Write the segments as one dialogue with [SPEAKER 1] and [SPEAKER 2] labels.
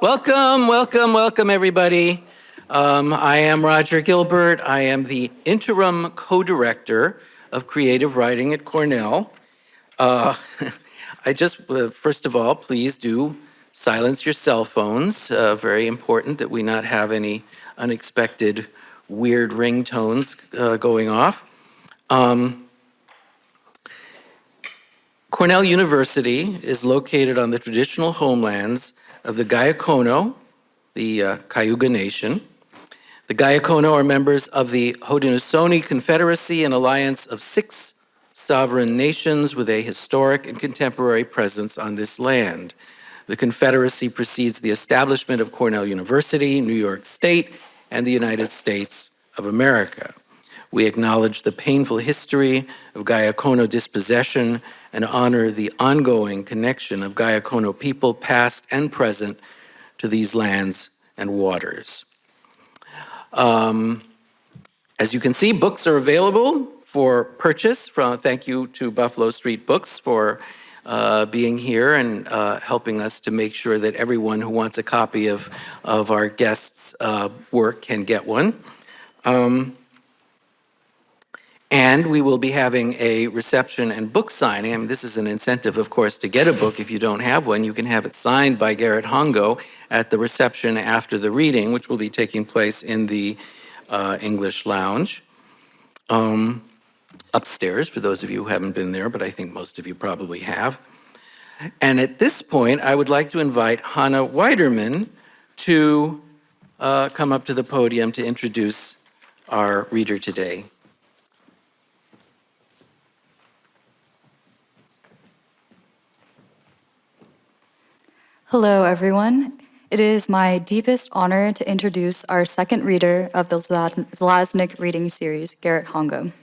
[SPEAKER 1] Welcome, everybody. I am Roger Gilbert. I am the interim co-director of creative writing at Cornell. First of all, please do silence your cell phones. Very important that we not have any unexpected weird ringtones going off. Cornell University is located on the traditional homelands of the Gayakono, the Cayuga Nation. The Gayakono are members of the Haudenosaunee Confederacy, an alliance of 6 sovereign nations with a historic and contemporary presence on this land. The Confederacy precedes the establishment of Cornell University, New York State, and the United States of America. We acknowledge the painful history of Gayakono dispossession and honor the ongoing connection of Gayakono people, past and present, to these lands and waters. As you can see, books are available for purchase. Thank you to Buffalo Street Books for being here and helping us to make sure that everyone who wants a copy of our guests' work can get one. And we will be having a reception and book signing. I mean, this is an incentive, of course, to get a book. If you don't have one, you can have it signed by Garrett Hongo at the reception after the reading, which will be taking place in the English Lounge upstairs, for those of you who haven't been there, but I think most of you probably have. And at this point, I would like to invite Hannah Weiderman to come up to the podium to introduce our reader today.
[SPEAKER 2] Hello, everyone. It is my deepest honor to introduce our second reader of the Zlaznik reading series, Garrett Hongo.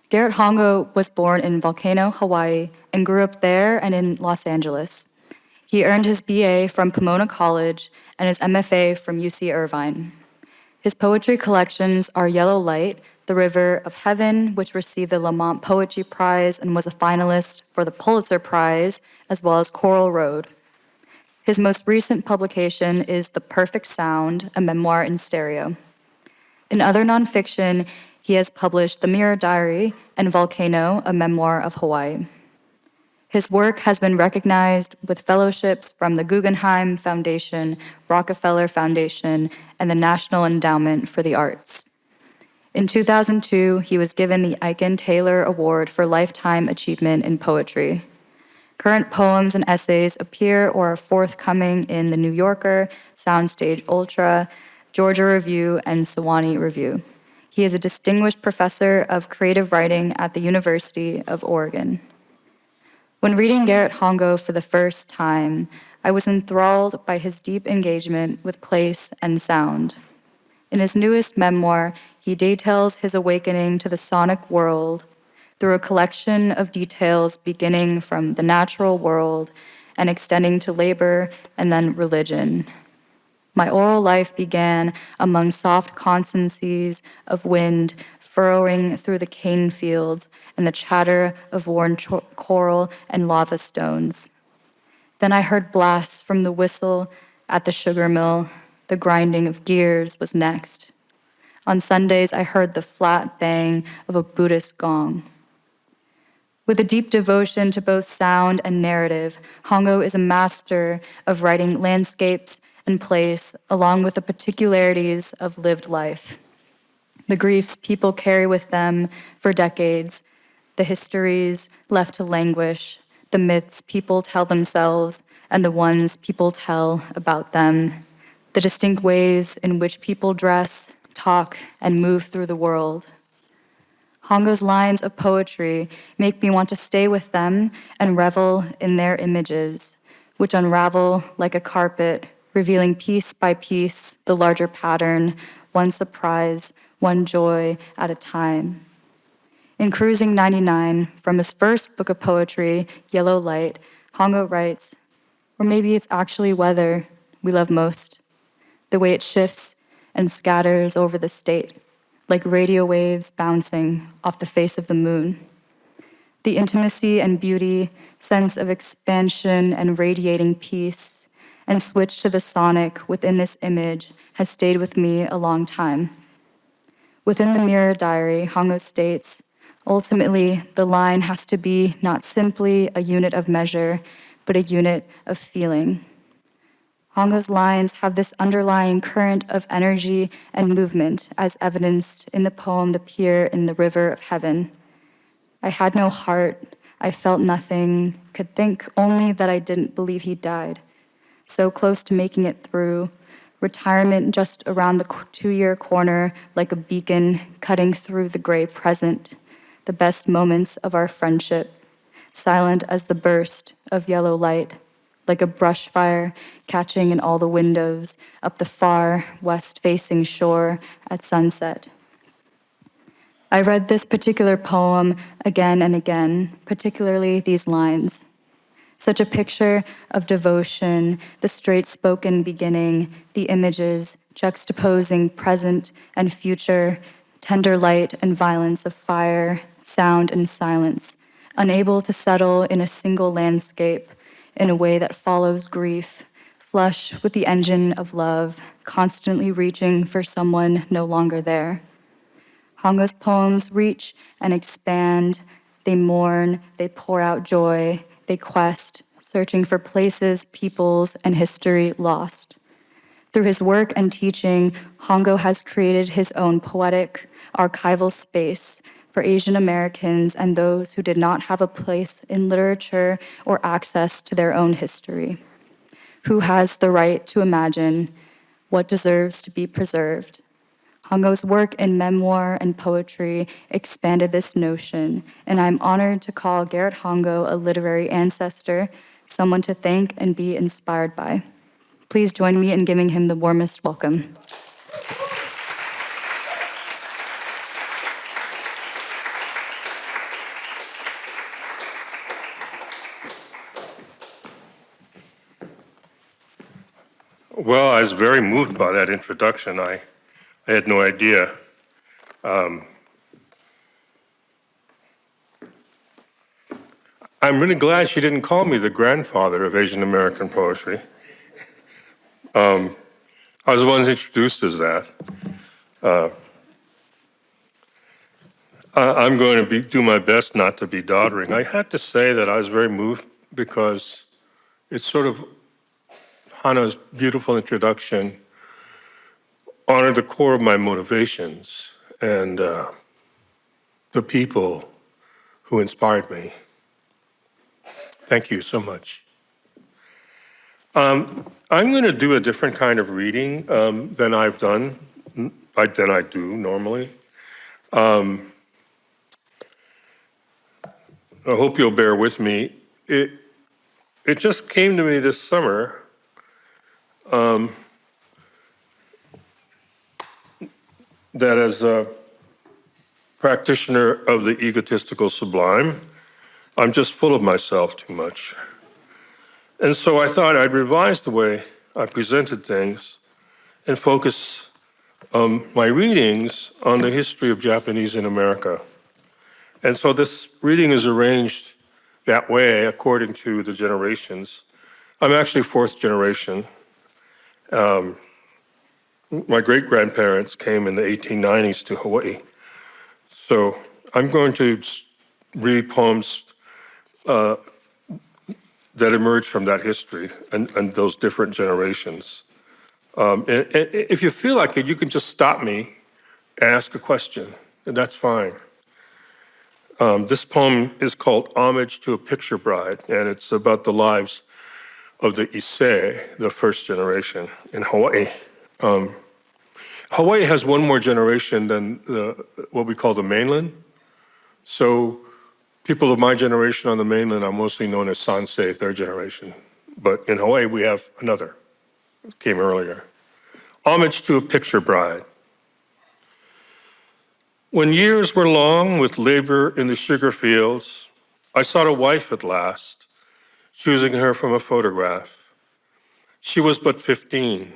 [SPEAKER 2] Garrett Hongo was born in Volcano, Hawaii, and grew up there and in Los Angeles. He earned his BA from Pomona College and his MFA from UC-Irvine. His poetry collections are Yellow Light, The River of Heaven, which received the Lamont Poetry Prize and was a finalist for the Pulitzer Prize, as well as Coral Road. His most recent publication is The Perfect Sound, a memoir in stereo. In other nonfiction, he has published The Mirror Diary and Volcano, a memoir of Hawaiʻi. His work has been recognized with fellowships from the Guggenheim Foundation, Rockefeller Foundation, and the National Endowment for the Arts. In 2002, he was given the Aiken Taylor Award for Lifetime Achievement in Poetry. Current poems and essays appear or are forthcoming in The New Yorker, SoundStage Ultra, Georgia Review, and Sewanee Review. He is a distinguished professor of creative writing at the University of Oregon. When reading Garrett Hongo for the first time, I was enthralled by his deep engagement with place and sound. In his newest memoir, he details his awakening to the sonic world through a collection of details beginning from the natural world and extending to labor and then religion. My oral life began among soft constancies of wind furrowing through the cane fields and the chatter of worn coral and lava stones. Then I heard blasts from the whistle at the sugar mill. The grinding of gears was next. On Sundays, I heard the flat bang of a Buddhist gong. With a deep devotion to both sound and narrative, Hongo is a master of writing landscapes and place, along with the particularities of lived life. The griefs people carry with them for decades, the histories left to languish, the myths people tell themselves, and the ones people tell about them, the distinct ways in which people dress, talk, and move through the world. Hongo's lines of poetry make me want to stay with them and revel in their images, which unravel like a carpet, revealing piece by piece the larger pattern, one surprise, one joy at a time. In Cruising 99, from his first book of poetry, Yellow Light, Hongo writes, or maybe it's actually weather we love most, the way it shifts and scatters over the state, like radio waves bouncing off the face of the moon. The intimacy and beauty, sense of expansion and radiating peace, and switch to the sonic within this image has stayed with me a long time. Within the Mirror Diary, Hongo states, ultimately, the line has to be not simply a unit of measure, but a unit of feeling. Hongo's lines have this underlying current of energy and movement, as evidenced in the poem The Pier in the River of Heaven. I had no heart, I felt nothing, could think only that I didn't believe he died. So close to making it through, retirement just around the 2-year corner, like a beacon cutting through the gray present, the best moments of our friendship, silent as the burst of yellow light, like a brush fire catching in all the windows up the far west-facing shore at sunset. I read this particular poem again and again, particularly these lines. Such a picture of devotion, the straight-spoken beginning, the images juxtaposing present and future, tender light and violence of fire, sound and silence, unable to settle in a single landscape in a way that follows grief, flush with the engine of love, constantly reaching for someone no longer there. Hongo's poems reach and expand, they mourn, they pour out joy, they quest, searching for places, peoples, and history lost. Through his work and teaching, Hongo has created his own poetic, archival space for Asian Americans and those who did not have a place in literature or access to their own history. Who has the right to imagine what deserves to be preserved? Hongo's work in memoir and poetry expanded this notion, and I'm honored to call Garrett Hongo a literary ancestor, someone to thank and be inspired by. Please join me in giving him the warmest welcome.
[SPEAKER 3] Well, I was very moved by that introduction. I had no idea. I'm really glad she didn't call me the grandfather of Asian American poetry. I was the one who introduced as that. I'm going to do my best not to be doddering. I had to say that I was very moved because it's sort of Hannah's beautiful introduction honored the core of my motivations and the people who inspired me. Thank you so much. I'm going to do a different kind of reading than I've done, than I do normally. I hope you'll bear with me. It just came to me this summer that as a practitioner of the egotistical sublime, I'm just full of myself too much. And so I thought I'd revise the way I presented things and focus my readings on the history of Japanese in America. And so this reading is arranged that way according to the generations. I'm actually fourth generation. My great-grandparents came in the 1890s to Hawaii. So I'm going to read poems that emerge from that history and those different generations. And if you feel like it, you can just stop me, ask a question, and that's fine. This poem is called Homage to a Picture Bride, and it's about the lives of the Issei, the first generation in Hawaii. Hawaii has one more generation than what we call the mainland. So people of my generation on the mainland are mostly known as Sansei, third generation. But in Hawaii, we have another, it came earlier. Homage to a Picture Bride. When years were long with labor in the sugar fields, I sought a wife at last, choosing her from a photograph. She was but 15,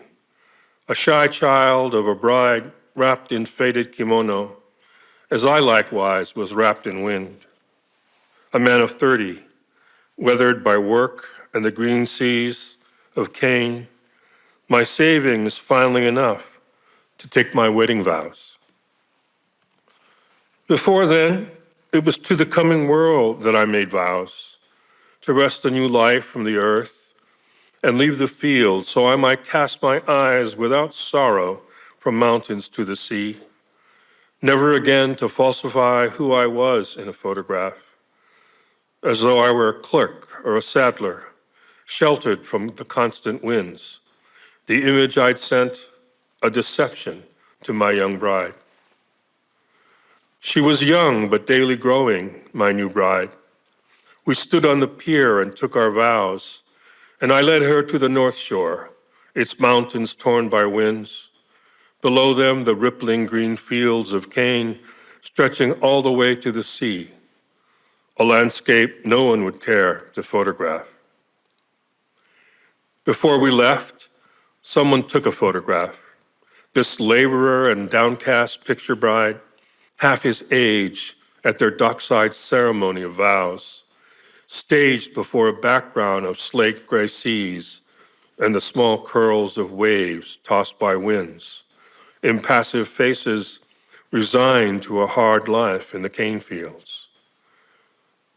[SPEAKER 3] a shy child of a bride wrapped in faded kimono, as I likewise was wrapped in wind. A man of 30, weathered by work and the green seas of cane, my savings finally enough to take my wedding vows. Before then, it was to the coming world that I made vows, to wrest a new life from the earth and leave the field so I might cast my eyes without sorrow from mountains to the sea, never again to falsify who I was in a photograph, as though I were a clerk or a saddler, sheltered from the constant winds. The image I'd sent, a deception to my young bride. She was young but daily growing, my new bride. We stood on the pier and took our vows, and I led her to the North Shore, its mountains torn by winds. Below them, the rippling green fields of cane stretching all the way to the sea, a landscape no one would care to photograph. Before we left, someone took a photograph. This laborer and downcast picture bride, half his age at their dockside ceremony of vows, staged before a background of slate gray seas and the small curls of waves tossed by winds, impassive faces resigned to a hard life in the cane fields.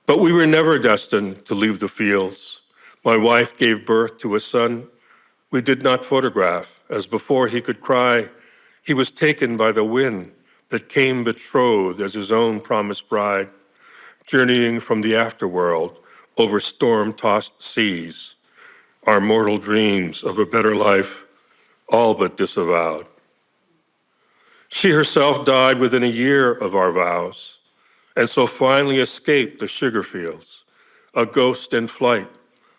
[SPEAKER 3] But we were never destined to leave the fields. My wife gave birth to a son we did not photograph, as before he could cry, he was taken by the wind that came betrothed as his own promised bride, journeying from the afterworld over storm-tossed seas, our mortal dreams of a better life all but disavowed. She herself died within a year of our vows, and so finally escaped the sugar fields, a ghost in flight,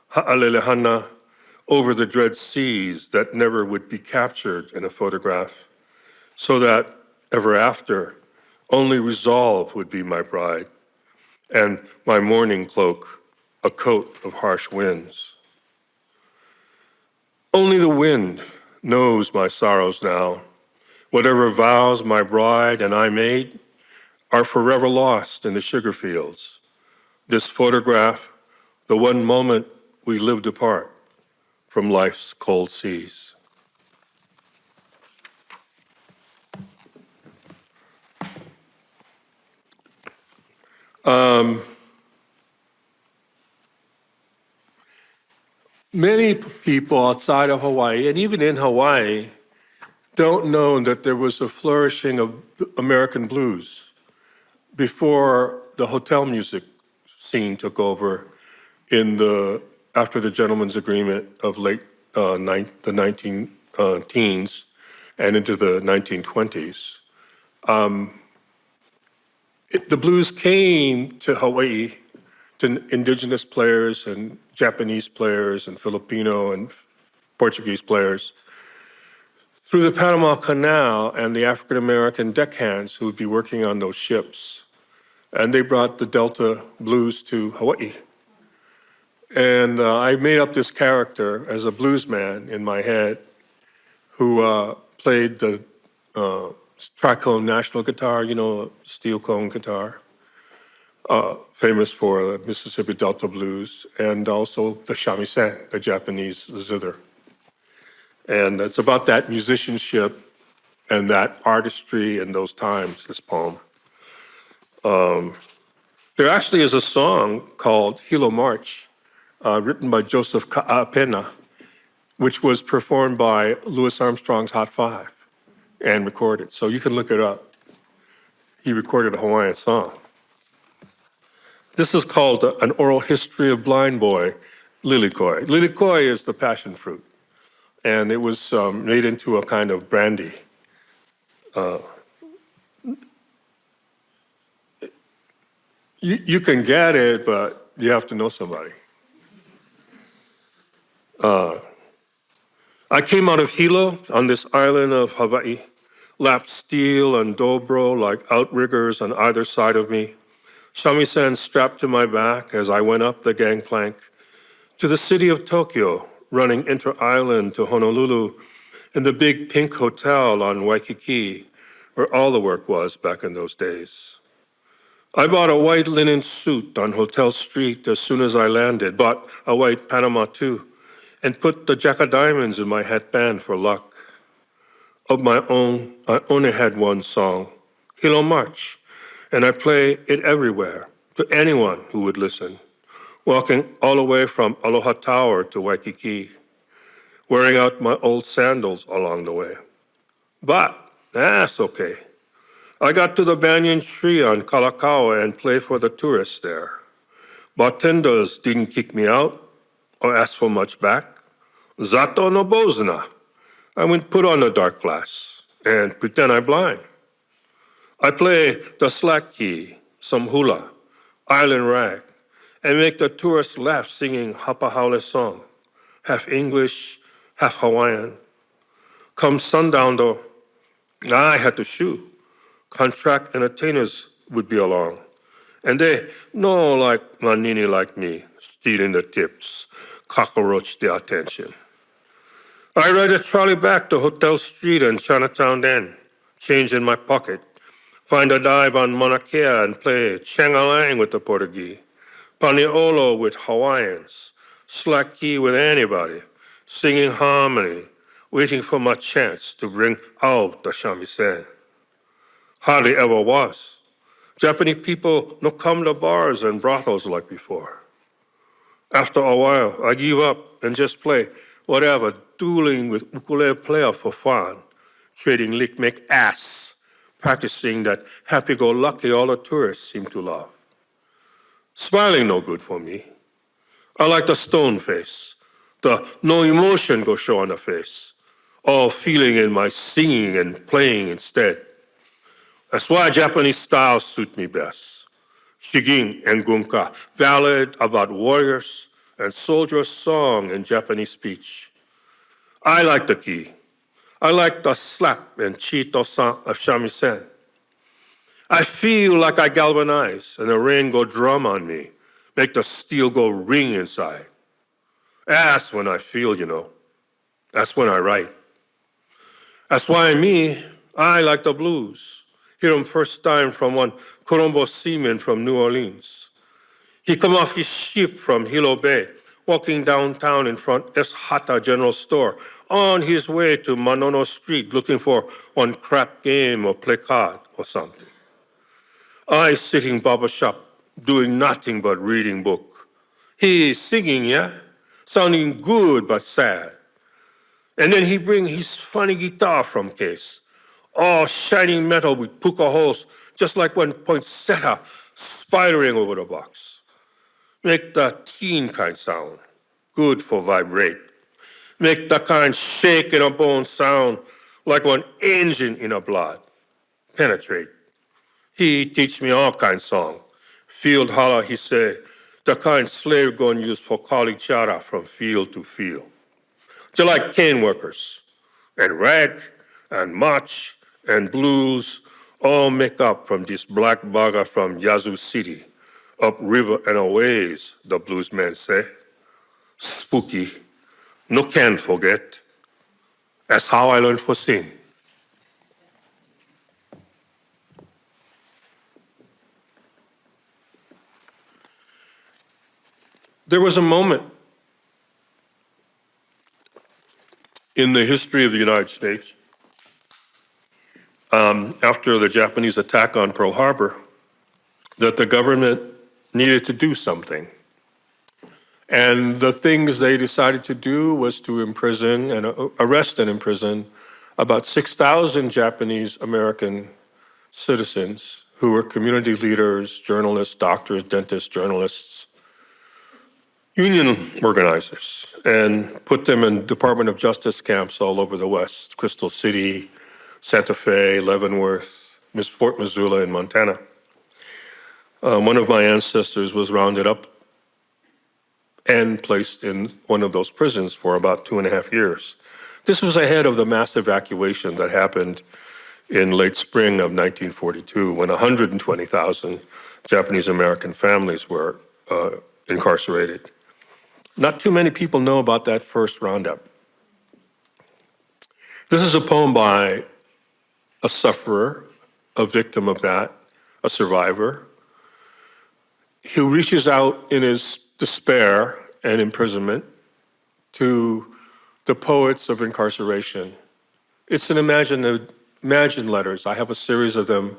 [SPEAKER 3] ha'alelehana, over the dread seas that never would be captured in a photograph, so that ever after, only resolve would be my bride, and my mourning cloak, a coat of harsh winds. Only the wind knows my sorrows now. Whatever vows my bride and I made are forever lost in the sugar fields. This photograph, the one moment we lived apart from life's cold seas. Many people outside of Hawaii, and even in Hawaii, don't know that there was a flourishing of American blues before the hotel music scene took over after the gentleman's agreement of the 19 teens and into the 1920s. The blues came to Hawaii, to indigenous players and Japanese players and Filipino and Portuguese players through the Panama Canal and the African-American deckhands who would be working on those ships. And they brought the Delta blues to Hawaii. And I made up this character as a blues man in my head who played the tricone national guitar, you know, steel cone guitar, famous for the Mississippi Delta blues, and also the shamisen, the Japanese zither. And it's about that musicianship and that artistry in those times, this poem. There actually is a song called Hilo March, written by Joseph Ka'apena, which was performed by Louis Armstrong's Hot Five and recorded. So you can look it up. He recorded a Hawaiian song. This is called An Oral History of Blind Boy, Lilikoi. Lilikoi is the passion fruit, and it was made into a kind of brandy. You can get it, but you have to know somebody. I came out of Hilo on this island of Hawaii, lapped steel and dobro like outriggers on either side of me, shamisen strapped to my back as I went up the gangplank to the city of Tokyo, running inter-island to Honolulu in the big pink hotel on Waikiki, where all the work was back in those days. I bought a white linen suit on Hotel Street as soon as I landed, bought a white Panama too, and put the jack of diamonds in my headband for luck. Of my own, I only had one song, Hilo March, and I play it everywhere to anyone who would listen, walking all the way from Aloha Tower to Waikiki, wearing out my old sandals along the way. But that's okay. I got to the banyan tree on Kalakaua and played for the tourists there. Bartenders didn't kick me out or ask for much back. Zato no bozna. I would put on a dark glass and pretend I'm blind. I play the slack key, some hula, island rag, and make the tourists laugh singing Hapahaole song, half English, half Hawaiian. Come sundown though, I had to shoot. Contract entertainers would be along. And they no like manini like me, stealing the tips, cockroach the attention. I ride a trolley back to Hotel Street and Chinatown End, change in my pocket, find a dive on Mauna Kea and play Changalang with the Portuguese, Paniolo with Hawaiians, slack key with anybody, singing harmony, waiting for my chance to bring out the shamisen. Hardly ever was. Japanese people no come to bars and brothels like before. After a while, I give up and just play whatever, dueling with ukulele player for fun, trading lick make ass, practicing that happy-go-lucky all the tourists seem to love. Smiling no good for me. I like the stone face, the no emotion go show on the face, all feeling in my singing and playing instead. That's why Japanese styles suit me best. Shigin and gunka, ballad about warriors and soldiers' song in Japanese speech. I like the key. I like the slap and chito-san of shamisen. I feel like I galvanize and the rain go drum on me, make the steel go ring inside. That's when I feel, you know. That's when I write. That's why me, I like the blues. Hear him first time from one Colombo seaman from New Orleans. He come off his ship from Hilo Bay, walking downtown in front S. Hata General Store, on his way to Manono Street looking for one crap game or play card or something. I sitting barber shop, doing nothing but reading book. He singing, yeah? Sounding good but sad. And then he bring his funny guitar from case, all shining metal with puka holes, just like one poinsettia spidering over the box. Make the teen kind sound, good for vibrate. Make the kind shake in a bone sound, like one engine in a blood. Penetrate. He teach me all kind song. Field holler, he say, the kind slave gun used for calling chara from field to field. Just like cane workers, and rag, and march, and blues, all make up from this black bugger from Yazoo City, up river and a ways, the bluesmen say. Spooky, no can forget. That's how I learned for sing. There was a moment in the history of the United States after the Japanese attack on Pearl Harbor that the government needed to do something. And the things they decided to do was to imprison and arrest and imprison about 6,000 Japanese American citizens who were community leaders, journalists, doctors, dentists, journalists, union organizers, and put them in Department of Justice camps all over the West, Crystal City, Santa Fe, Leavenworth, Fort Missoula in Montana. One of my ancestors was rounded up and placed in one of those prisons for about 2.5 years. This was ahead of the mass evacuation that happened in late spring of 1942 when 120,000 Japanese American families were incarcerated. Not too many people know about that first roundup. This is a poem by a sufferer, a victim of that, a survivor, who reaches out in his despair and imprisonment to the poets of incarceration. It's an imagined letters. I have a series of them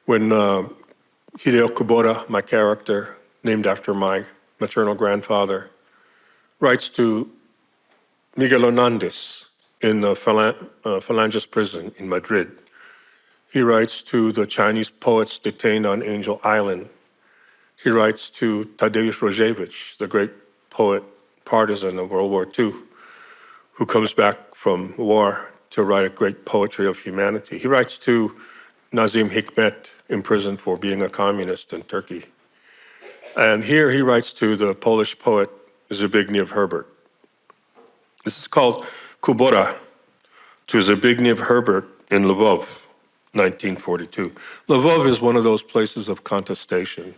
[SPEAKER 3] when Hideo Kubota, my character, named after my maternal grandfather, writes to Miguel Hernandez in the Falanges prison in Madrid. He writes to the Chinese poets detained on Angel Island. He writes to Tadeusz Różewicz, the great poet, partisan of World War II, who comes back from war to write a great poetry of humanity. He writes to Nazim Hikmet, imprisoned for being a communist in Turkey. And here he writes to the Polish poet Zbigniew Herbert. This is called Kubota to Zbigniew Herbert in Lvov, 1942. Lvov is one of those places of contestation.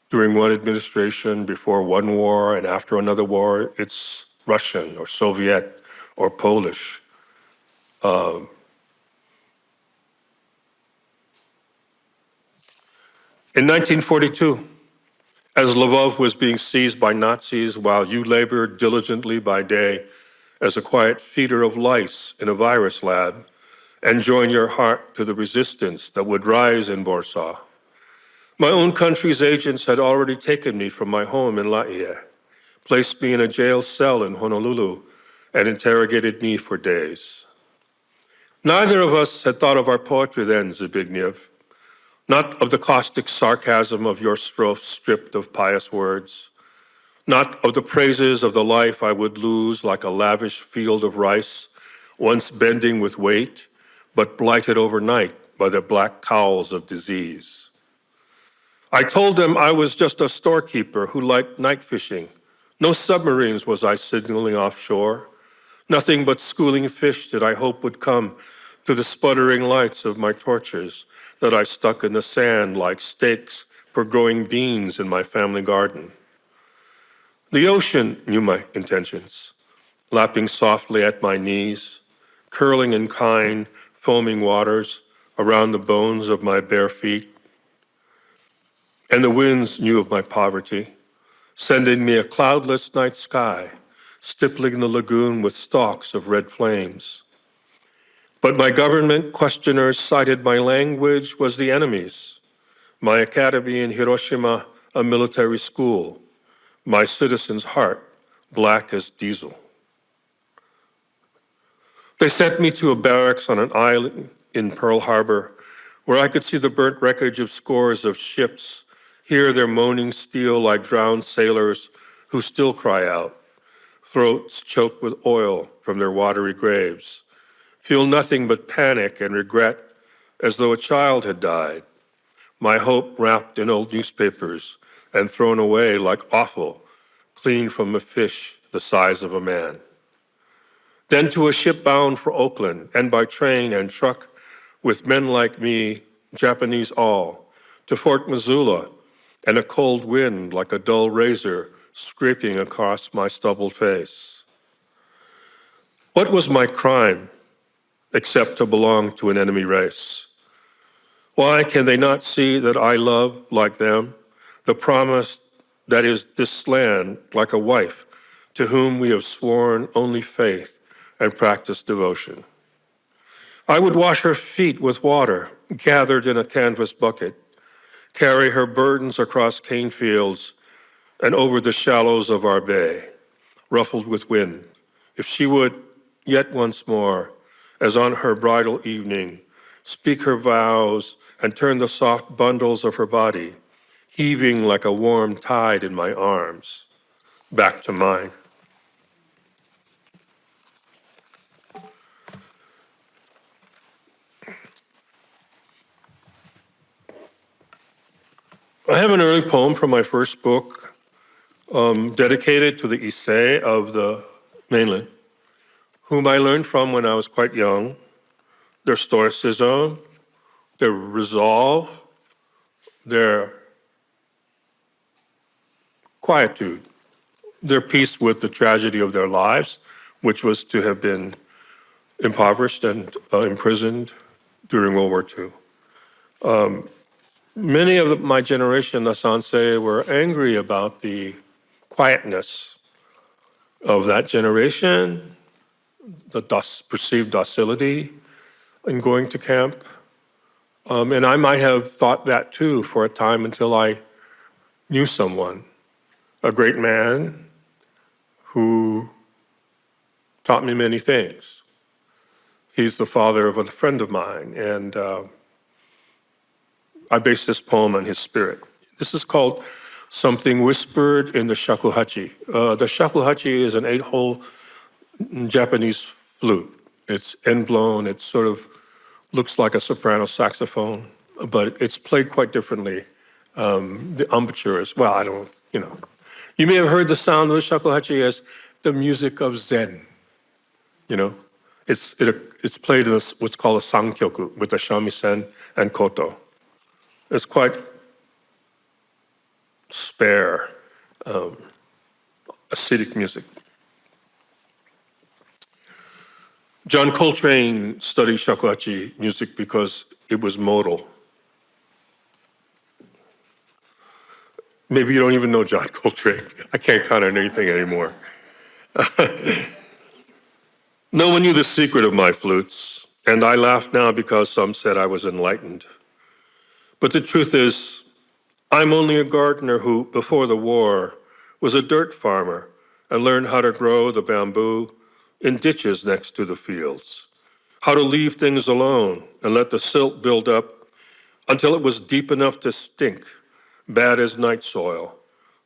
[SPEAKER 3] During one administration, before one war, and after another war, it's Russian or Soviet or Polish. In 1942, as Lvov was being seized by Nazis while you labored diligently by day as a quiet feeder of lice in a virus lab, and join your heart to the resistance that would rise in Warsaw. My own country's agents had already taken me from my home in Laie, placed me in a jail cell in Honolulu, and interrogated me for days. Neither of us had thought of our poetry then, Zbigniew, not of the caustic sarcasm of your strophe stripped of pious words, not of the praises of the life I would lose like a lavish field of rice, once bending with weight, but blighted overnight by the black cowls of disease. I told them I was just a storekeeper who liked night fishing. No submarines was I signaling offshore. Nothing but schooling fish did I hope would come to the sputtering lights of my torches that I stuck in the sand like stakes for growing beans in my family garden. The ocean knew my intentions, lapping softly at my knees, curling in kind, foaming waters around the bones of my bare feet. And the winds knew of my poverty, sending me a cloudless night sky, stippling the lagoon with stalks of red flames. But my government questioners cited my language was the enemy's, my academy in Hiroshima a military school, my citizen's heart black as diesel. They sent me to a barracks on an island in Pearl Harbor where I could see the burnt wreckage of scores of ships, hear their moaning steel like drowned sailors who still cry out, throats choked with oil from their watery graves, feel nothing but panic and regret as though a child had died, my hope wrapped in old newspapers and thrown away like offal, clean from a fish the size of a man. Then to a ship bound for Oakland, and by train and truck with men like me, Japanese all, to Fort Missoula, and a cold wind like a dull razor scraping across my stubbled face. What was my crime except to belong to an enemy race? Why can they not see that I love, like them, the promise that is this land like a wife to whom we have sworn only faith and practice devotion? I would wash her feet with water gathered in a canvas bucket, carry her burdens across cane fields and over the shallows of our bay, ruffled with wind, if she would yet once more, as on her bridal evening, speak her vows and turn the soft bundles of her body, heaving like a warm tide in my arms, back to mine. I have an early poem from my first book dedicated to the Issei of the mainland, whom I learned from when I was quite young, their stoicism, their resolve, their quietude, their peace with the tragedy of their lives, which was to have been impoverished and imprisoned during World War II. Many of my generation, the Sansei, were angry about the quietness of that generation, the perceived docility in going to camp. And I might have thought that too for a time until I knew someone, a great man who taught me many things. He's the father of a friend of mine, and I base this poem on his spirit. This is called Something Whispered in the Shakuhachi. The shakuhachi is an 8-hole Japanese flute. It's end-blown, it sort of looks like a soprano saxophone, but it's played quite differently. The embouchure is, well, I don't, you know. You may have heard the sound of the shakuhachi as the music of Zen, you know. It's played in what's called a sankyoku with the shamisen and koto. It's quite spare, acidic music. John Coltrane studied shakuhachi music because it was modal. Maybe you don't even know John Coltrane. I can't count on anything anymore. No one knew the secret of my flutes, and I laugh now because some said I was enlightened. But the truth is, I'm only a gardener who, before the war, was a dirt farmer and learned how to grow the bamboo in ditches next to the fields, how to leave things alone and let the silt build up until it was deep enough to stink, bad as night soil,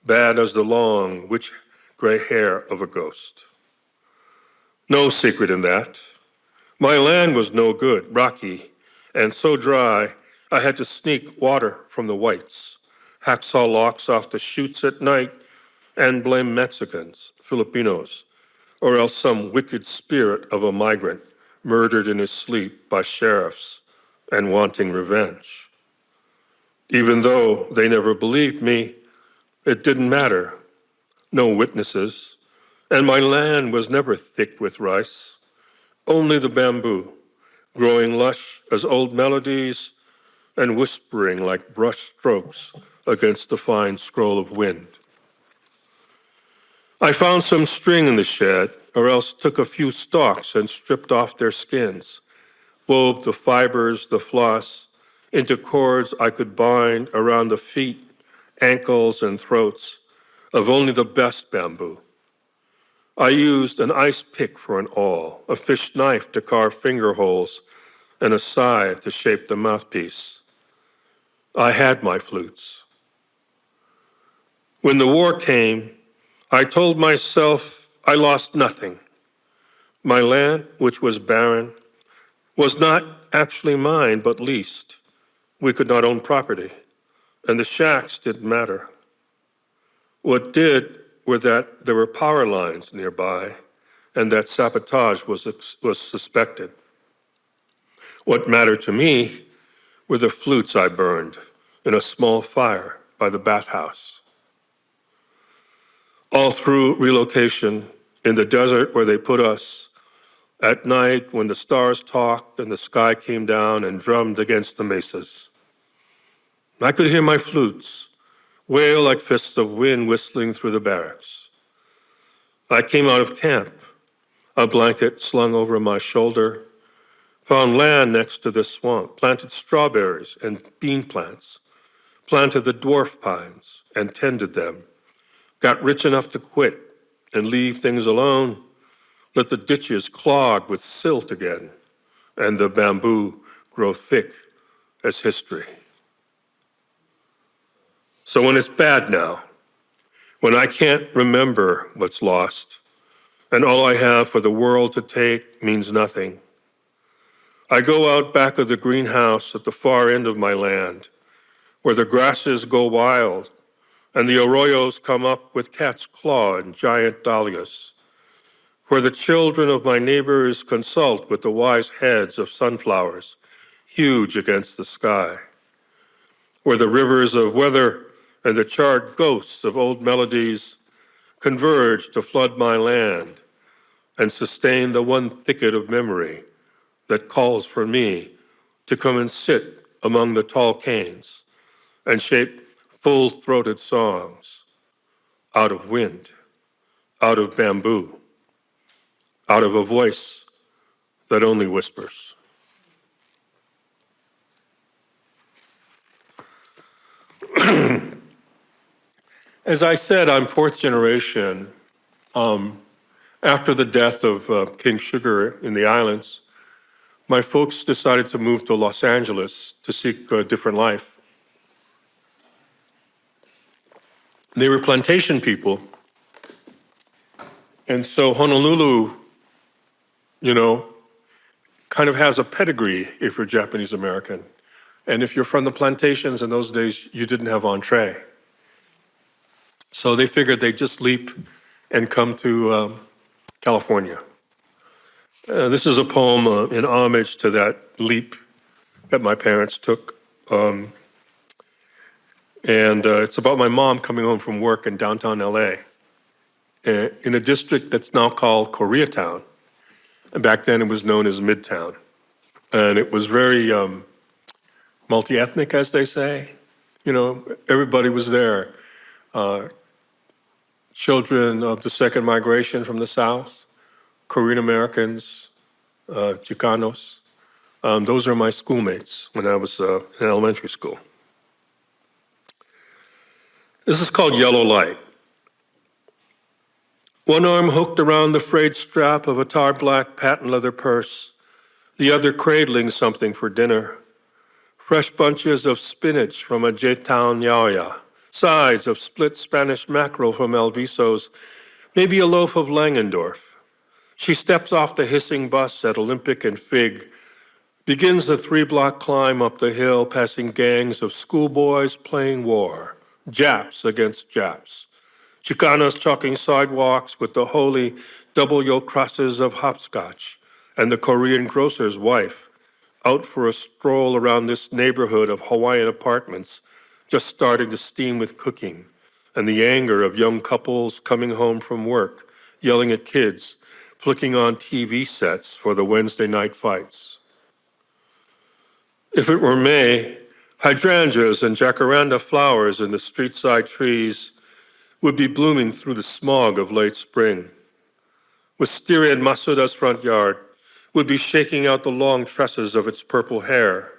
[SPEAKER 3] bad as the long, witch gray hair of a ghost. No secret in that. My land was no good, rocky, and so dry I had to sneak water from the whites, hacksaw locks off the chutes at night, and blame Mexicans, Filipinos, or else some wicked spirit of a migrant murdered in his sleep by sheriffs and wanting revenge. Even though they never believed me, it didn't matter. No witnesses, and my land was never thick with rice, only the bamboo, growing lush as old melodies and whispering like brush strokes against the fine scroll of wind. I found some string in the shed, or else took a few stalks and stripped off their skins, wove the fibers, the floss, into cords I could bind around the feet, ankles, and throats of only the best bamboo. I used an ice pick for an awl, a fish knife to carve finger holes, and a scythe to shape the mouthpiece. I had my flutes. When the war came, I told myself I lost nothing. My land, which was barren, was not actually mine, but leased. We could not own property, and the shacks didn't matter. What did were that there were power lines nearby, and that sabotage was suspected. What mattered to me were the flutes I burned in a small fire by the bathhouse. All through relocation, in the desert where they put us, at night when the stars talked and the sky came down and drummed against the mesas, I could hear my flutes wail like fists of wind whistling through the barracks. I came out of camp, a blanket slung over my shoulder, found land next to the swamp, planted strawberries and bean plants, planted the dwarf pines and tended them, got rich enough to quit and leave things alone, let the ditches clog with silt again, and the bamboo grow thick as history. So when it's bad now, when I can't remember what's lost, and all I have for the world to take means nothing, I go out back of the greenhouse at the far end of my land, where the grasses go wild and the arroyos come up with cat's claw and giant dahlias, where the children of my neighbors consult with the wise heads of sunflowers, huge against the sky, where the rivers of weather and the charred ghosts of old melodies converge to flood my land and sustain the one thicket of memory that calls for me to come and sit among the tall canes and shape full-throated songs out of wind, out of bamboo, out of a voice that only whispers. As I said, I'm fourth generation. After the death of King Sugar in the islands, my folks decided to move to Los Angeles to seek a different life. They were plantation people. And so Honolulu, kind of has a pedigree if you're Japanese American. And if you're from the plantations in those days, you didn't have entree. So they figured they'd just leap and come to California. This is a poem in homage to that leap that my parents took. And it's about my mom coming home from work in downtown LA, in a district that's now called Koreatown. And back then it was known as Midtown. And it was very multi-ethnic, as they say. Everybody was there. Children of the second migration from the South, Korean Americans, Chicanos. Those are my schoolmates when I was in elementary school. This is called Yellow Light. One arm hooked around the frayed strap of a tar-black patent leather purse, the other cradling something for dinner. Fresh bunches of spinach from a J-Town Yaya, sides of split Spanish mackerel from El Viso's, maybe a loaf of Langendorf. She steps off the hissing bus at Olympic and Fig, begins the 3-block climb up the hill, passing gangs of schoolboys playing war, Japs against Japs. Chicanas chalking sidewalks with the holy double-yolk crosses of hopscotch, and the Korean grocer's wife, out for a stroll around this neighborhood of Hawaiian apartments, just starting to steam with cooking, and the anger of young couples coming home from work, yelling at kids, flicking on TV sets for the Wednesday night fights. If it were May, hydrangeas and jacaranda flowers in the street-side trees would be blooming through the smog of late spring. Wisteria in Masuda's front yard would be shaking out the long tresses of its purple hair.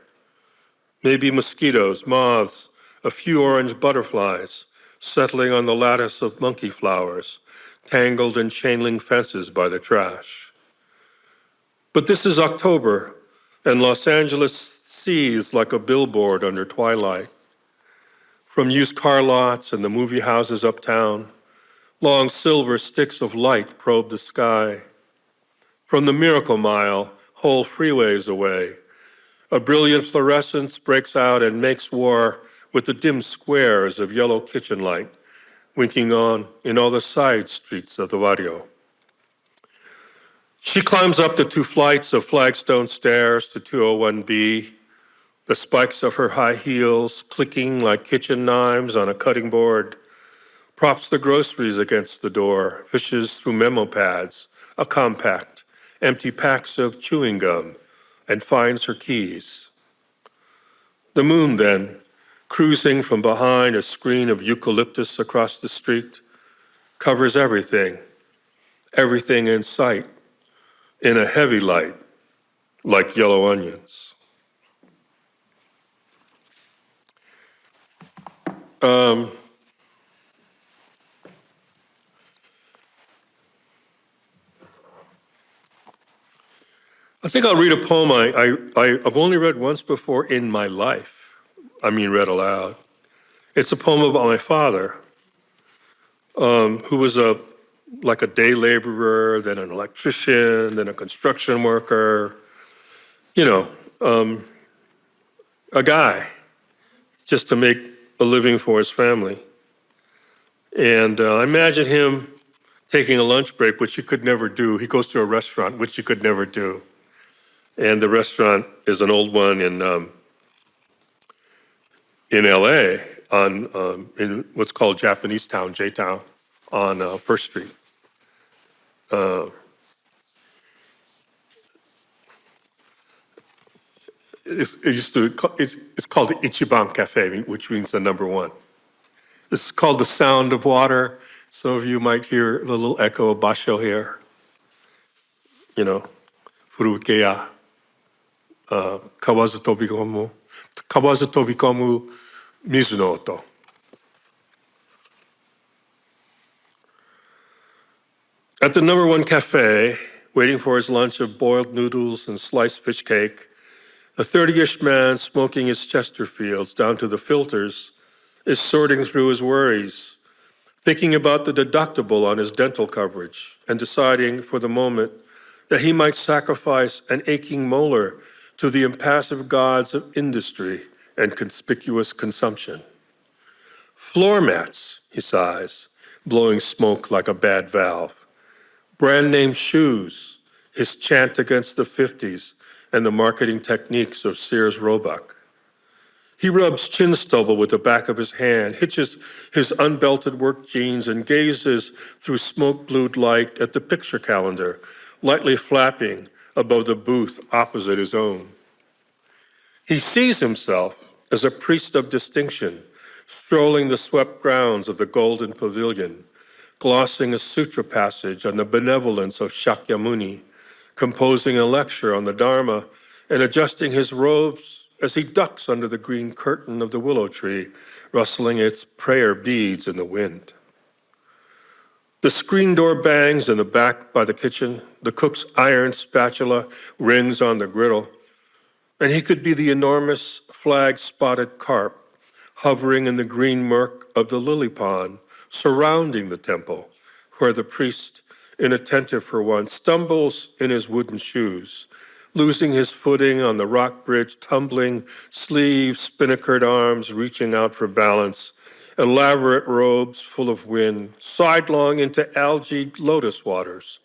[SPEAKER 3] Maybe mosquitoes, moths, a few orange butterflies settling on the lattice of monkey flowers, tangled in chain-link fences by the trash. But this is October, and Los Angeles seethes like a billboard under twilight. From used car lots and the movie houses uptown, long silver sticks of light probe the sky. From the Miracle Mile, whole freeways away, a brilliant fluorescence breaks out and makes war with the dim squares of yellow kitchen light, winking on in all the side streets of the barrio. She climbs up the 2 flights of flagstone stairs to 201B, the spikes of her high heels clicking like kitchen knives on a cutting board, props the groceries against the door, fishes through memo pads, a compact, empty packs of chewing gum, and finds her keys. The moon, then, cruising from behind a screen of eucalyptus across the street, covers everything in sight, in a heavy light, like yellow onions. I think I'll read a poem I've only read once before in my life. Read aloud. It's a poem about my father, who was like a day laborer, then an electrician, then a construction worker, a guy just to make a living for his family. And I imagine him taking a lunch break, which he could never do. He goes to a restaurant, which he could never do. And the restaurant is an old one in LA in what's called Japanese Town, J-Town, on First Street. It's called the Ichiban Cafe, which means the number one. This is called The Sound of Water. Some of you might hear the little echo of basho here. You know, furukeya, kawazu tobikomu, mizu no oto. At the #1 cafe, waiting for his lunch of boiled noodles and sliced fish cake, a 30-ish man smoking his Chesterfields down to the filters is sorting through his worries, thinking about the deductible on his dental coverage and deciding for the moment that he might sacrifice an aching molar to the impassive gods of industry and conspicuous consumption. Floor mats, he sighs, blowing smoke like a bad valve. Brand name shoes, his chant against the 50s and the marketing techniques of Sears Roebuck. He rubs chin stubble with the back of his hand, hitches his unbelted work jeans, and gazes through smoke-blued light at the picture calendar, lightly flapping above the booth opposite his own. He sees himself as a priest of distinction, strolling the swept grounds of the Golden Pavilion, glossing a sutra passage on the benevolence of Shakyamuni, composing a lecture on the Dharma, and adjusting his robes as he ducks under the green curtain of the willow tree, rustling its prayer beads in the wind. The screen door bangs in the back by the kitchen, the cook's iron spatula rings on the griddle, and he could be the enormous flag-spotted carp hovering in the green murk of the lily pond, surrounding the temple, where the priest, inattentive for once, stumbles in his wooden shoes, losing his footing on the rock bridge, tumbling, sleeves, spinnakered arms reaching out for balance, elaborate robes full of wind, sidelong into algae lotus waters,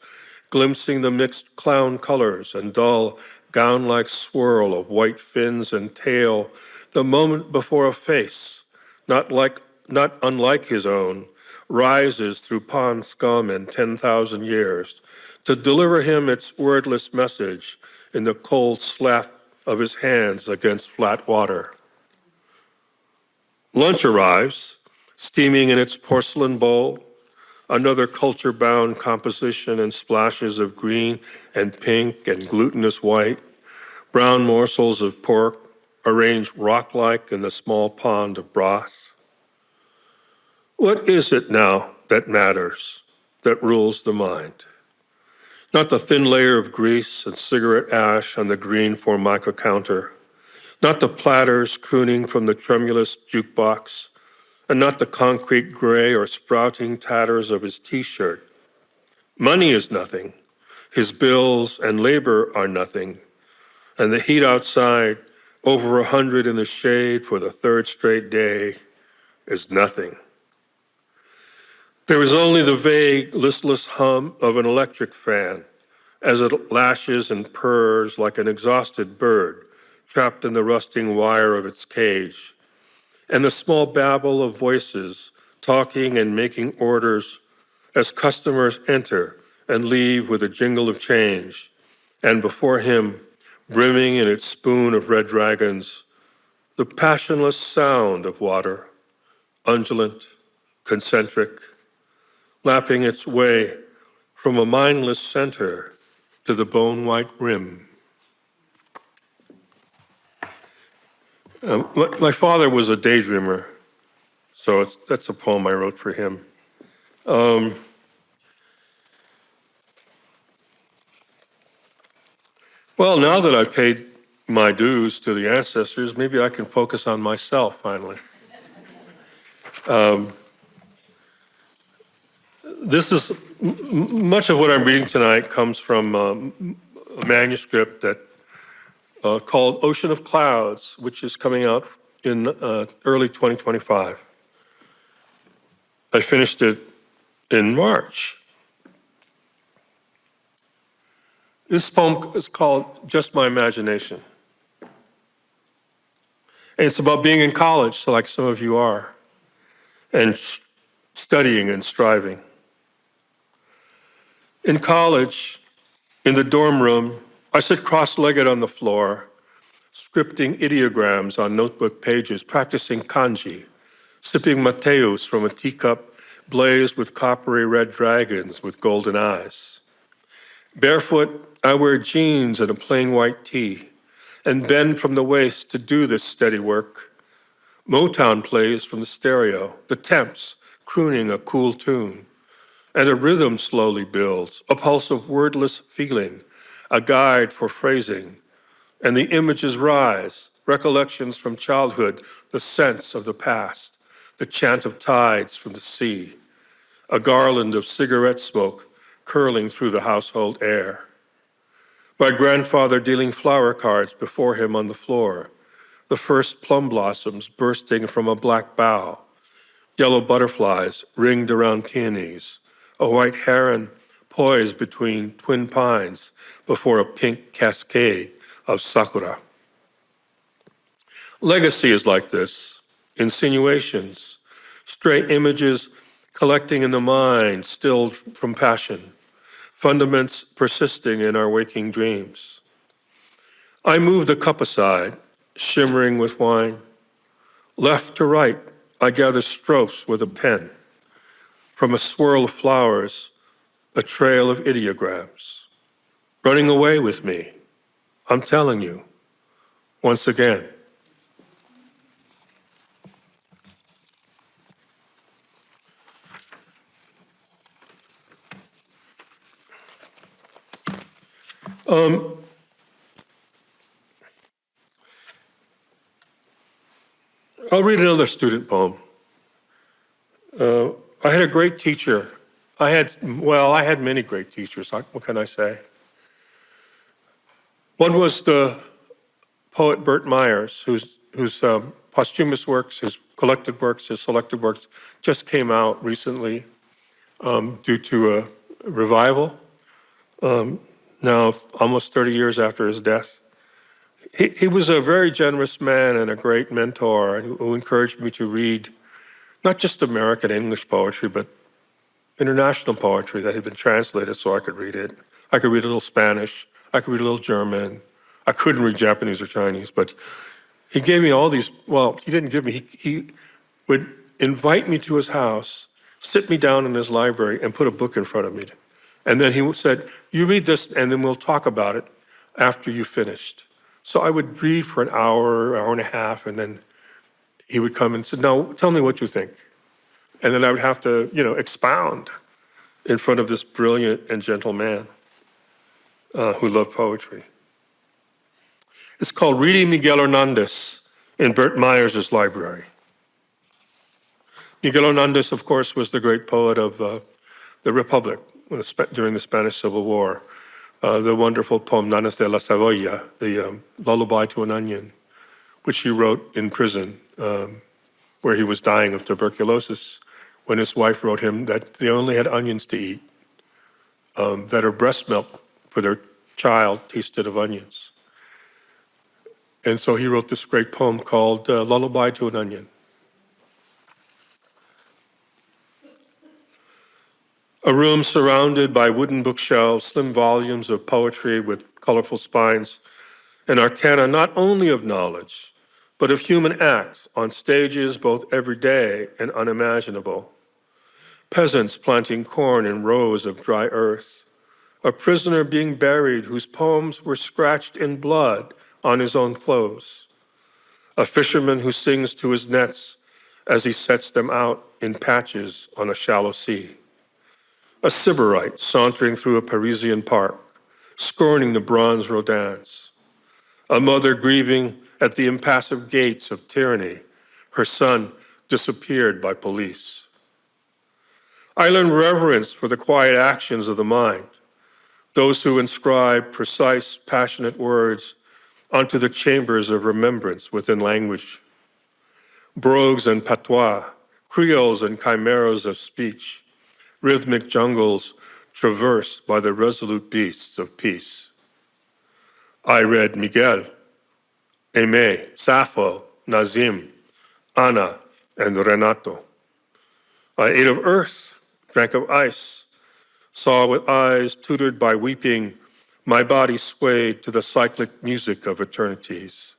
[SPEAKER 3] glimpsing the mixed clown colors and dull, gown-like swirl of white fins and tail, the moment before a face, not unlike his own, rises through pond scum and 10,000 years to deliver him its wordless message in the cold slap of his hands against flat water. Lunch arrives, steaming in its porcelain bowl, another culture-bound composition and splashes of green and pink and glutinous white, brown morsels of pork arranged rock-like in the small pond of broth. What is it now that matters, that rules the mind? Not the thin layer of grease and cigarette ash on the green Formica counter, not the platters crooning from the tremulous jukebox, and not the concrete gray or sprouting tatters of his t-shirt. Money is nothing. His bills and labor are nothing. And the heat outside, over 100 in the shade for the third straight day, is nothing. There is only the vague, listless hum of an electric fan as it lashes and purrs like an exhausted bird trapped in the rusting wire of its cage, and the small babble of voices talking and making orders as customers enter and leave with a jingle of change, and before him, brimming in its spoon of red dragons, the passionless sound of water, undulant, concentric, lapping its way from a mindless center to the bone-white rim. My father was a daydreamer, so that's a poem I wrote for him. Well, now that I've paid my dues to the ancestors, maybe I can focus on myself finally. This is, much of what I'm reading tonight comes from a manuscript that called Ocean of Clouds, which is coming out in early 2025. I finished it in March. This poem is called Just My Imagination. And it's about being in college, so like some of you are, and studying and striving. In college, in the dorm room, I sit cross-legged on the floor, scripting ideograms on notebook pages, practicing kanji, sipping Mateus from a teacup blazed with coppery red dragons with golden eyes. Barefoot, I wear jeans and a plain white tee and bend from the waist to do this steady work. Motown plays from the stereo, the temps crooning a cool tune, and a rhythm slowly builds, a pulse of wordless feeling, a guide for phrasing, and the images rise, recollections from childhood, the sense of the past, the chant of tides from the sea, a garland of cigarette smoke curling through the household air. My grandfather dealing flower cards before him on the floor, the first plum blossoms bursting from a black bough, yellow butterflies ringed around peonies, a white heron poised between twin pines before a pink cascade of sakura. Legacy is like this, insinuations, stray images collecting in the mind, stilled from passion, fundaments persisting in our waking dreams. I move the cup aside, shimmering with wine. Left to right, I gather strophes with a pen. From a swirl of flowers, a trail of ideograms. Running away with me, I'm telling you, once again. I'll read another student poem. I had a great teacher. I had many great teachers. What can I say? One was the poet Burt Myers, whose posthumous works, his collected works, his selected works just came out recently due to a revival, now almost 30 years after his death. He was a very generous man and a great mentor who encouraged me to read not just American English poetry, but international poetry that had been translated so I could read it. I could read a little Spanish, I could read a little German. I couldn't read Japanese or Chinese, but he gave me all these, well, he didn't give me, he would invite me to his house, sit me down in his library and put a book in front of me. And then he said, you read this and then we'll talk about it after you finished. So I would read for an hour, hour and a half, and then he would come and say, now tell me what you think. And then I would have to, expound in front of this brilliant and gentle man who loved poetry. It's called Reading Miguel Hernandez in Burt Myers' library. Miguel Hernandez, of course, was the great poet of the Republic during the Spanish Civil War. The wonderful poem Nanas de la Cebolla, the lullaby to an onion, which he wrote in prison where he was dying of tuberculosis, when his wife wrote him that they only had onions to eat, that her breast milk for their child tasted of onions. And so he wrote this great poem called Lullaby to an Onion. A room surrounded by wooden bookshelves, slim volumes of poetry with colorful spines, an arcana not only of knowledge, but of human acts on stages both everyday and unimaginable. Peasants planting corn in rows of dry earth, a prisoner being buried whose poems were scratched in blood on his own clothes, a fisherman who sings to his nets as he sets them out in patches on a shallow sea, a sybarite sauntering through a Parisian park, scorning the bronze Rodins, a mother grieving at the impassive gates of tyranny, her son disappeared by police. I learn reverence for the quiet actions of the mind, those who inscribe precise, passionate words onto the chambers of remembrance within language. Brogues and patois, creoles and chimeras of speech, rhythmic jungles traversed by the resolute beasts of peace. I read Miguel, Aimé, Sappho, Nazim, Anna, and Renato. I ate of earth, drank of ice, saw with eyes tutored by weeping, my body swayed to the cyclic music of eternities.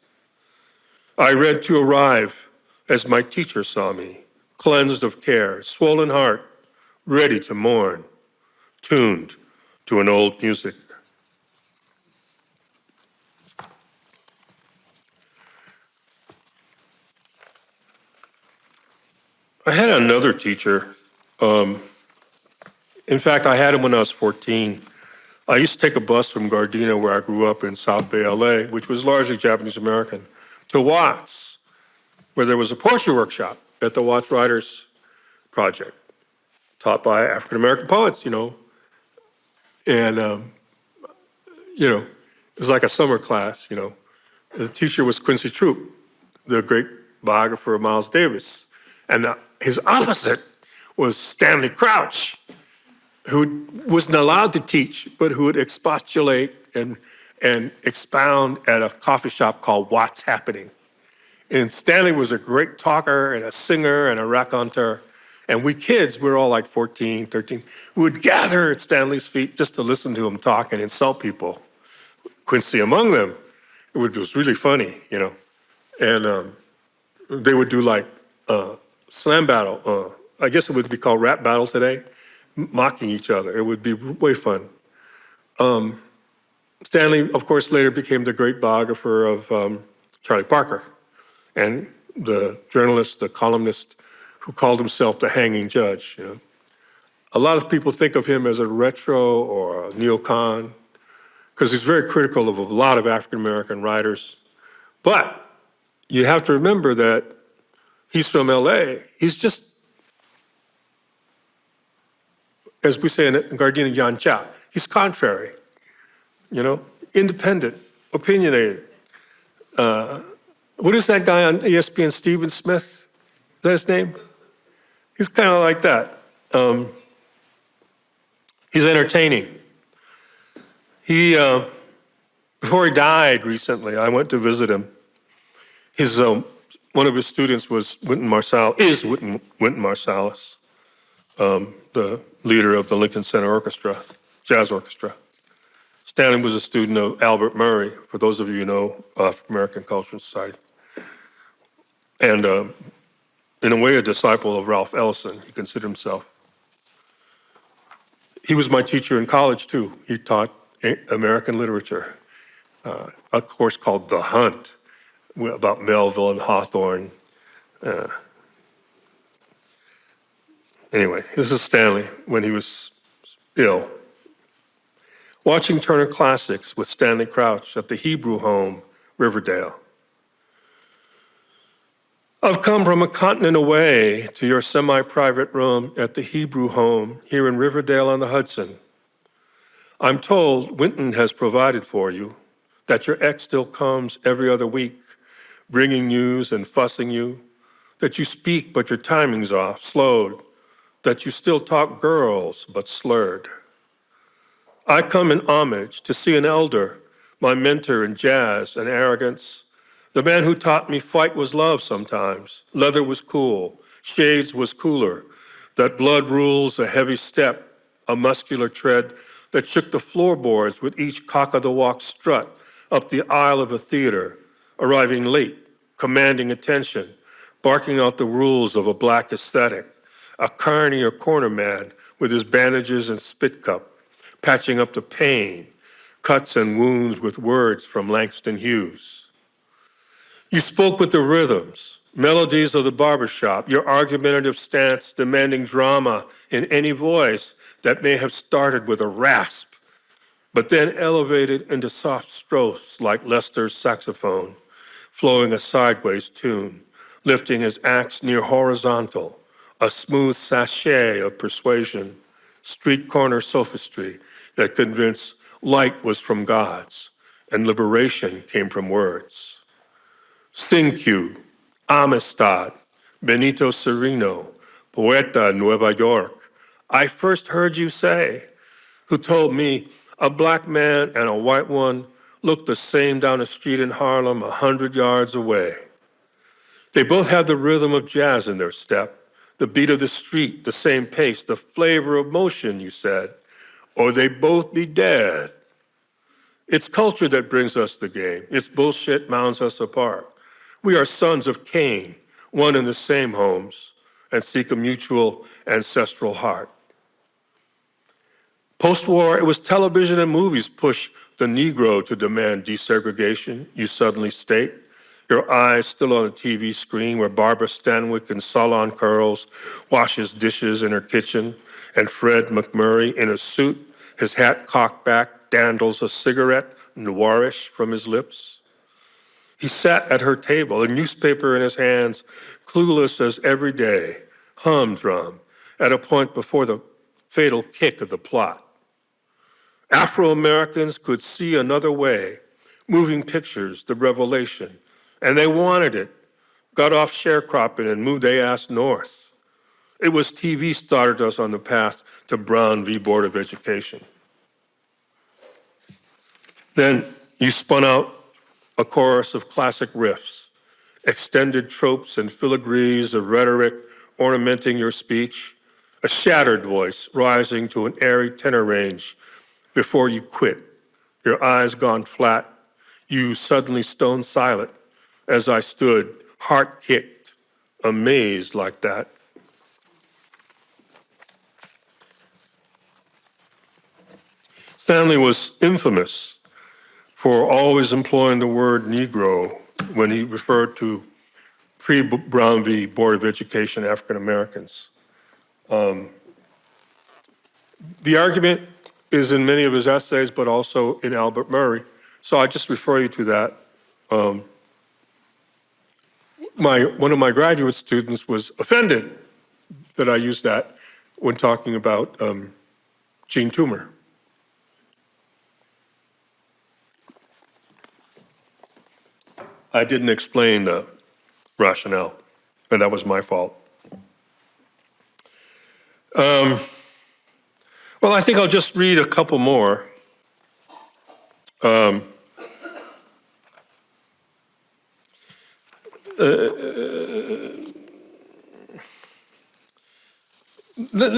[SPEAKER 3] I read to arrive as my teacher saw me, cleansed of care, swollen heart, ready to mourn, tuned to an old music. I had another teacher. In fact, I had him when I was 14. I used to take a bus from Gardena, where I grew up in South Bay, LA, which was largely Japanese American, to Watts, where there was a poetry workshop at the Watts Writers Project, taught by African American poets, And, it was like a summer class, The teacher was Quincy Troop, the great biographer of Miles Davis. And his opposite was Stanley Crouch, who wasn't allowed to teach, but who would expostulate and expound at a coffee shop called What's Happening. And Stanley was a great talker and a singer and a raconteur. And we kids, we were all like 14, 13, we would gather at Stanley's feet just to listen to him talk and insult people. Quincy among them. It was really funny, And they would do like slam battle. I guess it would be called rap battle today, mocking each other. It would be way fun. Stanley, of course, later became the great biographer of Charlie Parker and the journalist, the columnist who called himself the hanging judge. A lot of people think of him as a retro or a neocon because he's very critical of a lot of African American writers. But you have to remember that he's from LA. He's just, as we say in Gardena, Yancha. He's contrary, independent, opinionated. What is that guy on ESPN, Stephen Smith? Is that his name? He's kind of like that. He's entertaining. Before he died recently, I went to visit him. One of his students was Wynton Marsalis, the leader of the Lincoln Center Orchestra, jazz orchestra. Stanley was a student of Albert Murray, for those of you who know African American Culture and Society. And in a way, a disciple of Ralph Ellison, he considered himself. He was my teacher in college, too. He taught American literature, a course called The Hunt, about Melville and Hawthorne. Anyway, this is Stanley when he was ill. Watching Turner Classics with Stanley Crouch at the Hebrew home, Riverdale. I've come from a continent away to your semi-private room at the Hebrew home here in Riverdale on the Hudson. I'm told Wynton has provided for you, that your ex still comes every other week, bringing news and fussing you, that you speak but your timing's off, slowed, that you still talk girls but slurred. I come in homage to see an elder, my mentor in jazz and arrogance, the man who taught me fight was love sometimes, leather was cool, shades was cooler, that blood rules a heavy step, a muscular tread that shook the floorboards with each cock-of-the-walk strut up the aisle of a theater, arriving late, commanding attention, barking out the rules of a black aesthetic, a carny or corner man with his bandages and spit cup, patching up the pain, cuts and wounds with words from Langston Hughes. You spoke with the rhythms, melodies of the barbershop, your argumentative stance demanding drama in any voice that may have started with a rasp, but then elevated into soft strophes like Lester's saxophone, flowing a sideways tune, lifting his axe near horizontal, a smooth sachet of persuasion, street corner sophistry that convinced light was from God's and liberation came from words. Cinque, Amistad, Benito Sereno, Poeta Nueva York. I first heard you say, who told me a black man and a white one looked the same down a street in Harlem 100 yards away. They both have the rhythm of jazz in their step, the beat of the street, the same pace, the flavor of motion, you said, or they both be dead. It's culture that brings us the game. It's bullshit mounds us apart. We are sons of Cain, one in the same homes, and seek a mutual ancestral heart. Post-war, it was television and movies push the Negro to demand desegregation, you suddenly state, your eyes still on a TV screen where Barbara Stanwyck in salon curls washes dishes in her kitchen, and Fred McMurray in a suit, his hat cocked back, dandles a cigarette, noirish from his lips. He sat at her table, a newspaper in his hands, clueless as every day, humdrum, at a point before the fatal kick of the plot. Afro-Americans could see another way, moving pictures, the revelation, and they wanted it, got off sharecropping and moved their ass north. It was TV started us on the path to Brown v. Board of Education. Then you spun out a chorus of classic riffs, extended tropes and filigrees of rhetoric ornamenting your speech, a shattered voice rising to an airy tenor range before you quit, your eyes gone flat, you suddenly stone silent as I stood, heart kicked, amazed like that. Stanley was infamous for always employing the word Negro when he referred to pre-Brown v. Board of Education African Americans. The argument is in many of his essays, but also in Albert Murray. So I just refer you to that. One of my graduate students was offended that I used that when talking about Gene Toomer. I didn't explain the rationale, and that was my fault. Well, I think I'll just read a couple more. Let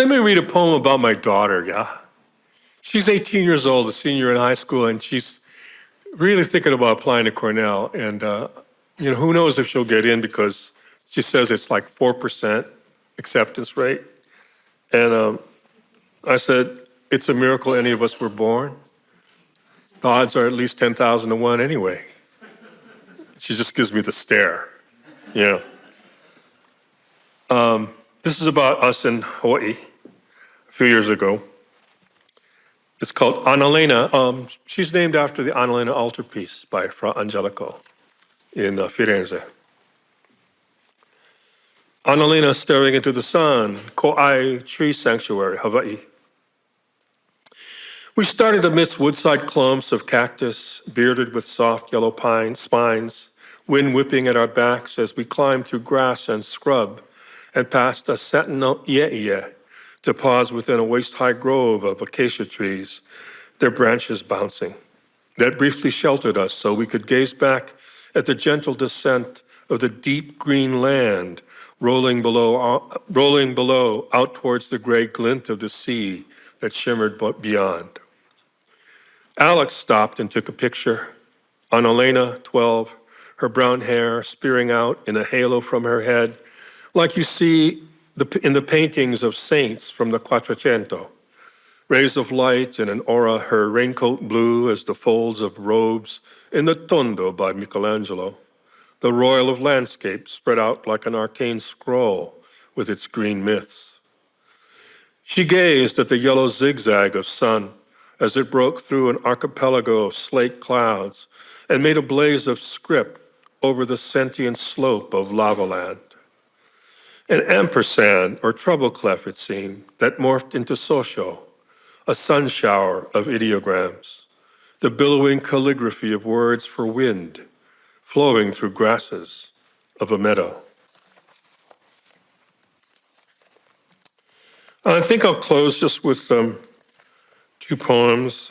[SPEAKER 3] me read a poem about my daughter, yeah? She's 18 years old, a senior in high school, and she's really thinking about applying to Cornell. And, who knows if she'll get in because she says it's like 4% acceptance rate. And I said, it's a miracle any of us were born. The odds are at least 10,000 to 1 anyway. She just gives me the stare, you know. This is about us in Hawaii a few years ago. It's called Annalena. She's named after the Annalena altarpiece by Fra Angelico in Firenze. Annalena staring into the sun, Ko'ai Tree Sanctuary, Hawaii. We started amidst woodside clumps of cactus, bearded with soft yellow pine spines, wind whipping at our backs as we climbed through grass and scrub and past a sentinel ie to pause within a waist-high grove of acacia trees, their branches bouncing. That briefly sheltered us so we could gaze back at the gentle descent of the deep green land rolling below out towards the gray glint of the sea that shimmered beyond. Alex stopped and took a picture. Annalena, 12, her brown hair spearing out in a halo from her head, like you see in the paintings of saints from the Quattrocento. Rays of light and an aura, her raincoat blue as the folds of robes in the Tondo by Michelangelo. The royal of landscape spread out like an arcane scroll with its green myths. She gazed at the yellow zigzag of sun as it broke through an archipelago of slate clouds and made a blaze of script over the sentient slope of lava land. An ampersand or treble clef, it seemed, that morphed into Sosho, a sun shower of ideograms, the billowing calligraphy of words for wind, flowing through grasses of a meadow. I think I'll close just with two poems.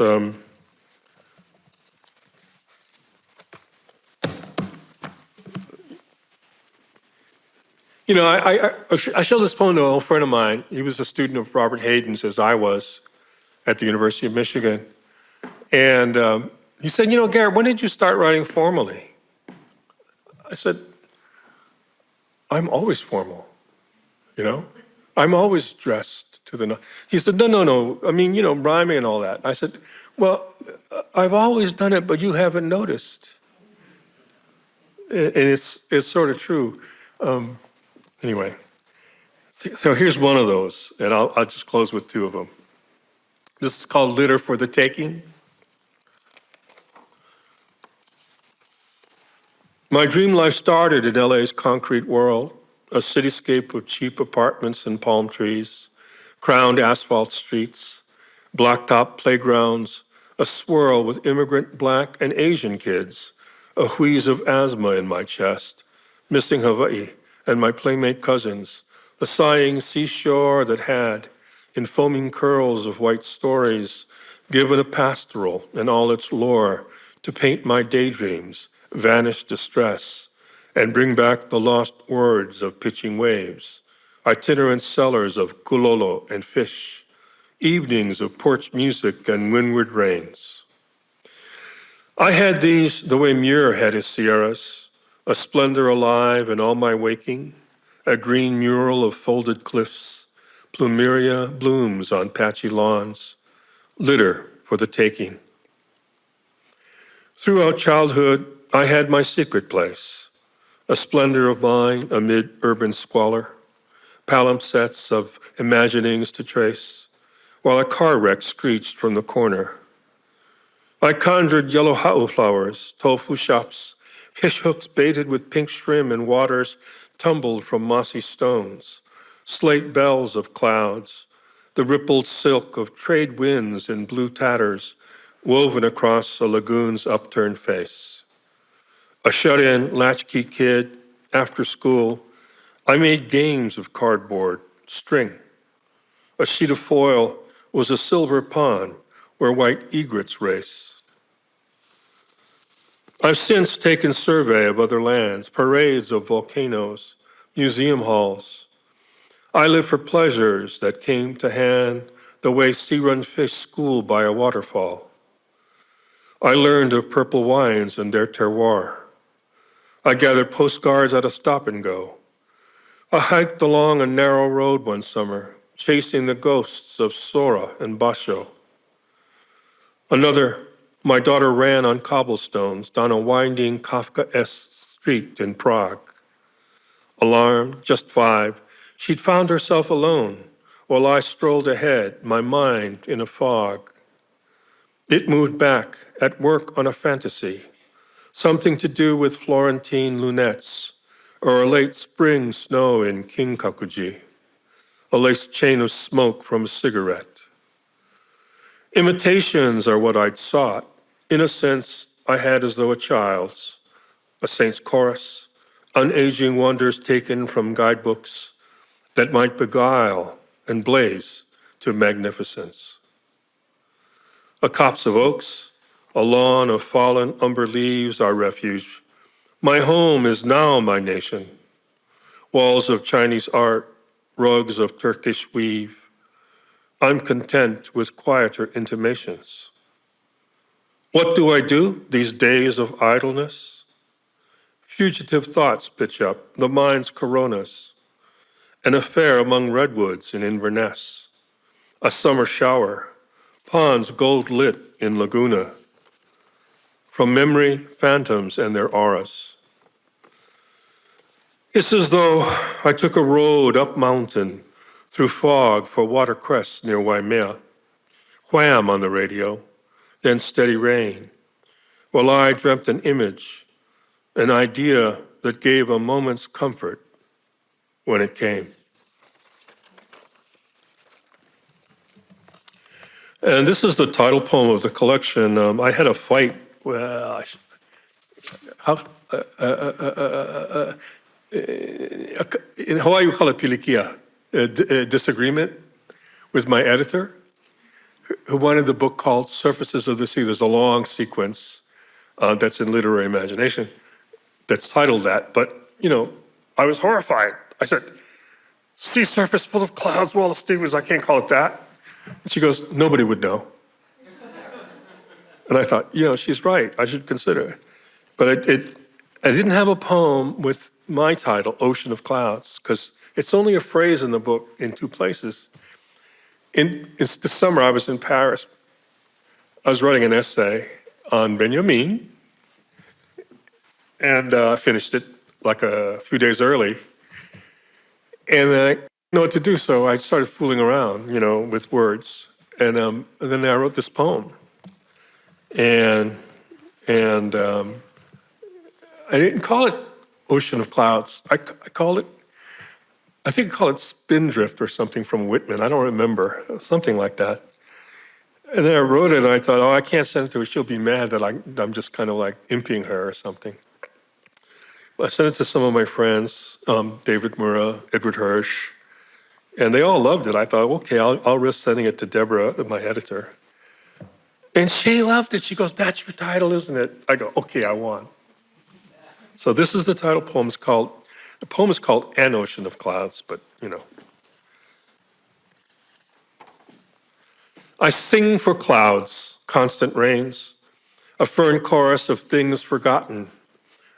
[SPEAKER 3] I showed this poem to an old friend of mine. He was a student of Robert Hayden's, as I was, at the University of Michigan. And he said, Garrett, when did you start writing formally? I said, I'm always formal, I'm always dressed to the nines. He said, no. I mean, rhyming and all that. I said, well, I've always done it, but you haven't noticed. And it's sort of true. Anyway, so here's one of those, and I'll just close with two of them. This is called Litter for the Taking. My dream life started in LA's concrete world, a cityscape of cheap apartments and palm trees, crowned asphalt streets, blacktop playgrounds, a swirl with immigrant Black and Asian kids, a wheeze of asthma in my chest, missing Hawaii and my playmate cousins, the sighing seashore that had, in foaming curls of white stories, given a pastoral and all its lore to paint my daydreams, vanish distress, and bring back the lost words of pitching waves, itinerant sellers of kulolo and fish, evenings of porch music and windward rains. I had these the way Muir had his sierras, a splendor alive in all my waking, a green mural of folded cliffs, plumeria blooms on patchy lawns, litter for the taking. Throughout childhood, I had my secret place, a splendor of mine amid urban squalor, palimpsests of imaginings to trace, while a car wreck screeched from the corner. I conjured yellow ha'u flowers, tofu shops, fish hooks baited with pink shrimp and waters tumbled from mossy stones, slate bells of clouds, the rippled silk of trade winds in blue tatters woven across a lagoon's upturned face. A shut-in latchkey kid, after school, I made games of cardboard, string. A sheet of foil was a silver pond where white egrets raced. I've since taken survey of other lands, parades of volcanoes, museum halls. I live for pleasures that came to hand the way sea-run fish school by a waterfall. I learned of purple wines and their terroir. I gathered postcards at a stop and go. I hiked along a narrow road one summer, chasing the ghosts of Sora and Basho. Another, my daughter ran on cobblestones down a winding Kafkaesque street in Prague. Alarmed, just 5, she'd found herself alone while I strolled ahead, my mind in a fog. It moved back, at work on a fantasy, something to do with Florentine lunettes, or a late spring snow in Kinkakuji, a laced chain of smoke from a cigarette. Imitations are what I'd sought, in a sense I had as though a child's, a saint's chorus, unaging wonders taken from guidebooks that might beguile and blaze to magnificence. A copse of oaks, a lawn of fallen umber leaves, our refuge. My home is now my nation. Walls of Chinese art, rugs of Turkish weave. I'm content with quieter intimations. What do I do these days of idleness? Fugitive thoughts pitch up, the mind's coronas. An affair among redwoods in Inverness. A summer shower, ponds gold lit in Laguna. From memory, phantoms and their auras. It's as though I took a road up mountain through fog for watercress near Waimea. Wham on the radio, then steady rain. While I dreamt an image, an idea that gave a moment's comfort when it came. And this is the title poem of the collection. I had a fight, well, in Hawaii we call it pilikia, a disagreement with my editor, who wanted the book called Surfaces of the Sea. There's a long sequence that's in literary imagination that's titled that, but, I was horrified. I said, sea surface full of clouds, wall of steamers, I can't call it that. And she goes, nobody would know. And I thought, she's right, I should consider it. But I didn't have a poem with my title, Ocean of Clouds, because It's only a phrase in the book in two places. It's the summer I was in Paris. I was writing an essay on Benjamin, and I finished it like a few days early. And I didn't know what to do, so I started fooling around, with words. And then I wrote this poem. And I didn't call it Ocean of Clouds. I think I call it Spindrift or something from Whitman. I don't remember, something like that. And then I wrote it, and I thought, oh, I can't send it to her. She'll be mad that I'm just kind of like imping her or something. I sent it to some of my friends, David Murrah, Edward Hirsch, and they all loved it. I thought, okay, I'll risk sending it to Deborah, my editor. And she loved it. She goes, that's your title, isn't it? I go, okay, I won. So this is the title. The poem is called An Ocean of Clouds, but I sing for clouds, constant rains, a fern chorus of things forgotten,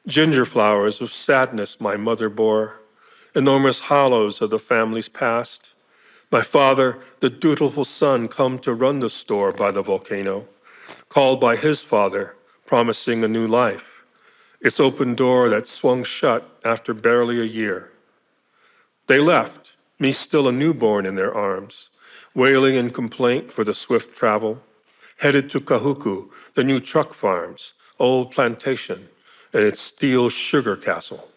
[SPEAKER 3] ginger flowers of sadness my mother bore, enormous hollows of the family's past. My father, the dutiful son, come to run the store by the volcano, called by his father, promising a new life. Its open door that swung shut after barely a year. They left, me still a newborn in their arms, wailing in complaint for the swift travel, headed to Kahuku, the new truck farms, old plantation, and its steel sugar castle.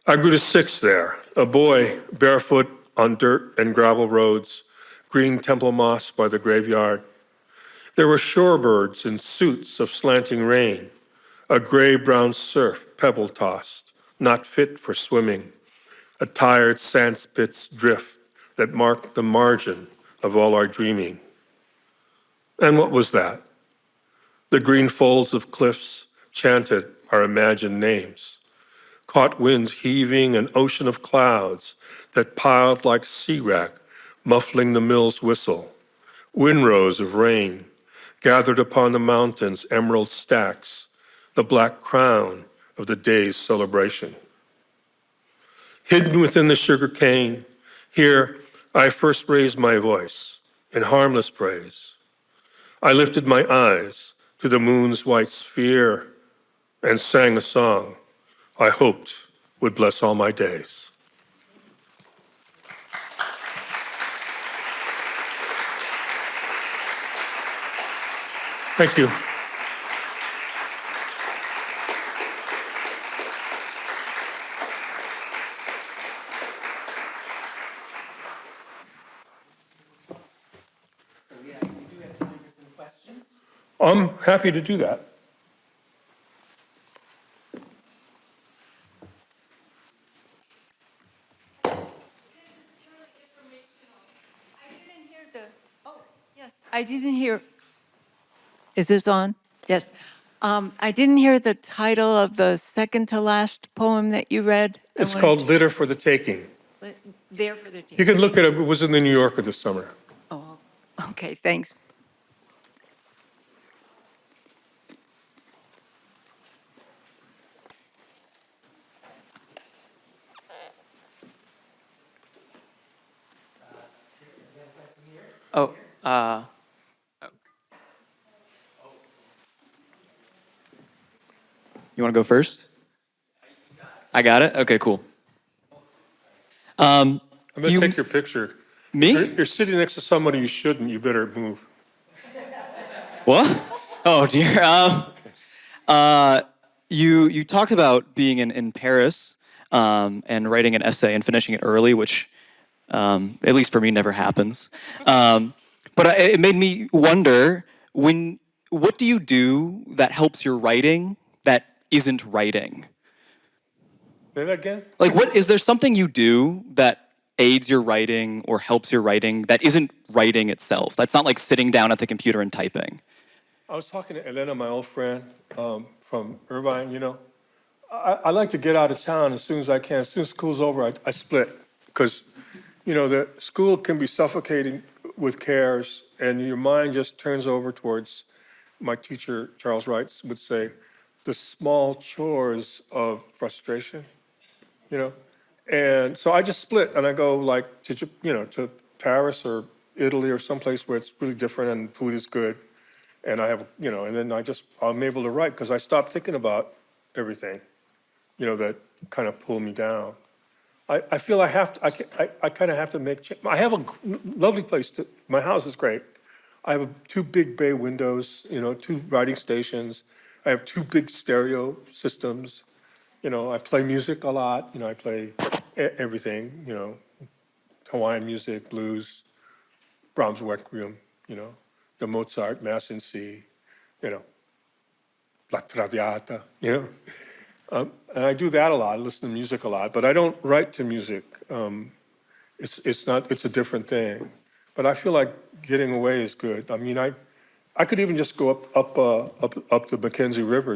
[SPEAKER 3] I grew to 6 there, a boy barefoot on dirt and gravel roads, green temple moss by the graveyard. There were shorebirds in suits of slanting rain, a gray-brown surf pebble-tossed, not fit for swimming, a tired sandspit's drift that marked the margin of all our dreaming. And what was that? The green folds of cliffs chanted our imagined names, caught winds heaving an ocean of clouds that piled like sea wrack, muffling the mill's whistle, windrows of rain, gathered upon the mountains emerald stacks, the black crown of the day's celebration. Hidden within the sugar cane, here I first raised my voice in harmless praise. I lifted my eyes to the moon's white sphere and sang a song I hoped would bless all my days. Thank you.
[SPEAKER 1] So yeah, we do have time for some questions.
[SPEAKER 3] I'm happy to do that.
[SPEAKER 4] I didn't hear. Is this on? Yes. I didn't hear the title of the second to last poem that you read.
[SPEAKER 3] It's called Litter for the Taking.
[SPEAKER 4] There for the team.
[SPEAKER 3] You can look it up. It was in the New Yorker this summer.
[SPEAKER 4] Oh, okay, thanks.
[SPEAKER 5] Oh, you want to go first? I got it? Okay, cool.
[SPEAKER 3] I'm going to take your picture.
[SPEAKER 5] Me?
[SPEAKER 3] You're sitting next to somebody you shouldn't. You better move.
[SPEAKER 5] What? Oh, dear. You talked about being in Paris and writing an essay and finishing it early, which, at least for me, never happens. But it made me wonder, what do you do that helps your writing that isn't writing?
[SPEAKER 3] Say that again?
[SPEAKER 5] Like, is there something you do that aids your writing or helps your writing that isn't writing itself? That's not like sitting down at the computer and typing.
[SPEAKER 3] I was talking to Elena, my old friend from Irvine, I like to get out of town as soon as I can. As soon as school's over, I split. Because, the school can be suffocating with cares, and your mind just turns over towards, my teacher, Charles Wright, would say, the small chores of frustration, And so I just split and I go like to, to Paris or Italy or someplace where it's really different and food is good. And I have, and then I'm able to write because I stopped thinking about everything, that kind of pulled me down. I feel I have to, I kind of have to make, I have a lovely place my house is great. I have two big bay windows, two writing stations. I have two big stereo systems. I play music a lot. I play everything, Hawaiian music, blues, Brahms Requiem, the Mozart Mass in C, La Traviata, and I do that a lot. I listen to music a lot, but I don't write to music. It's a different thing. But I feel like getting away is good. I mean, I could even just go up the Mackenzie River,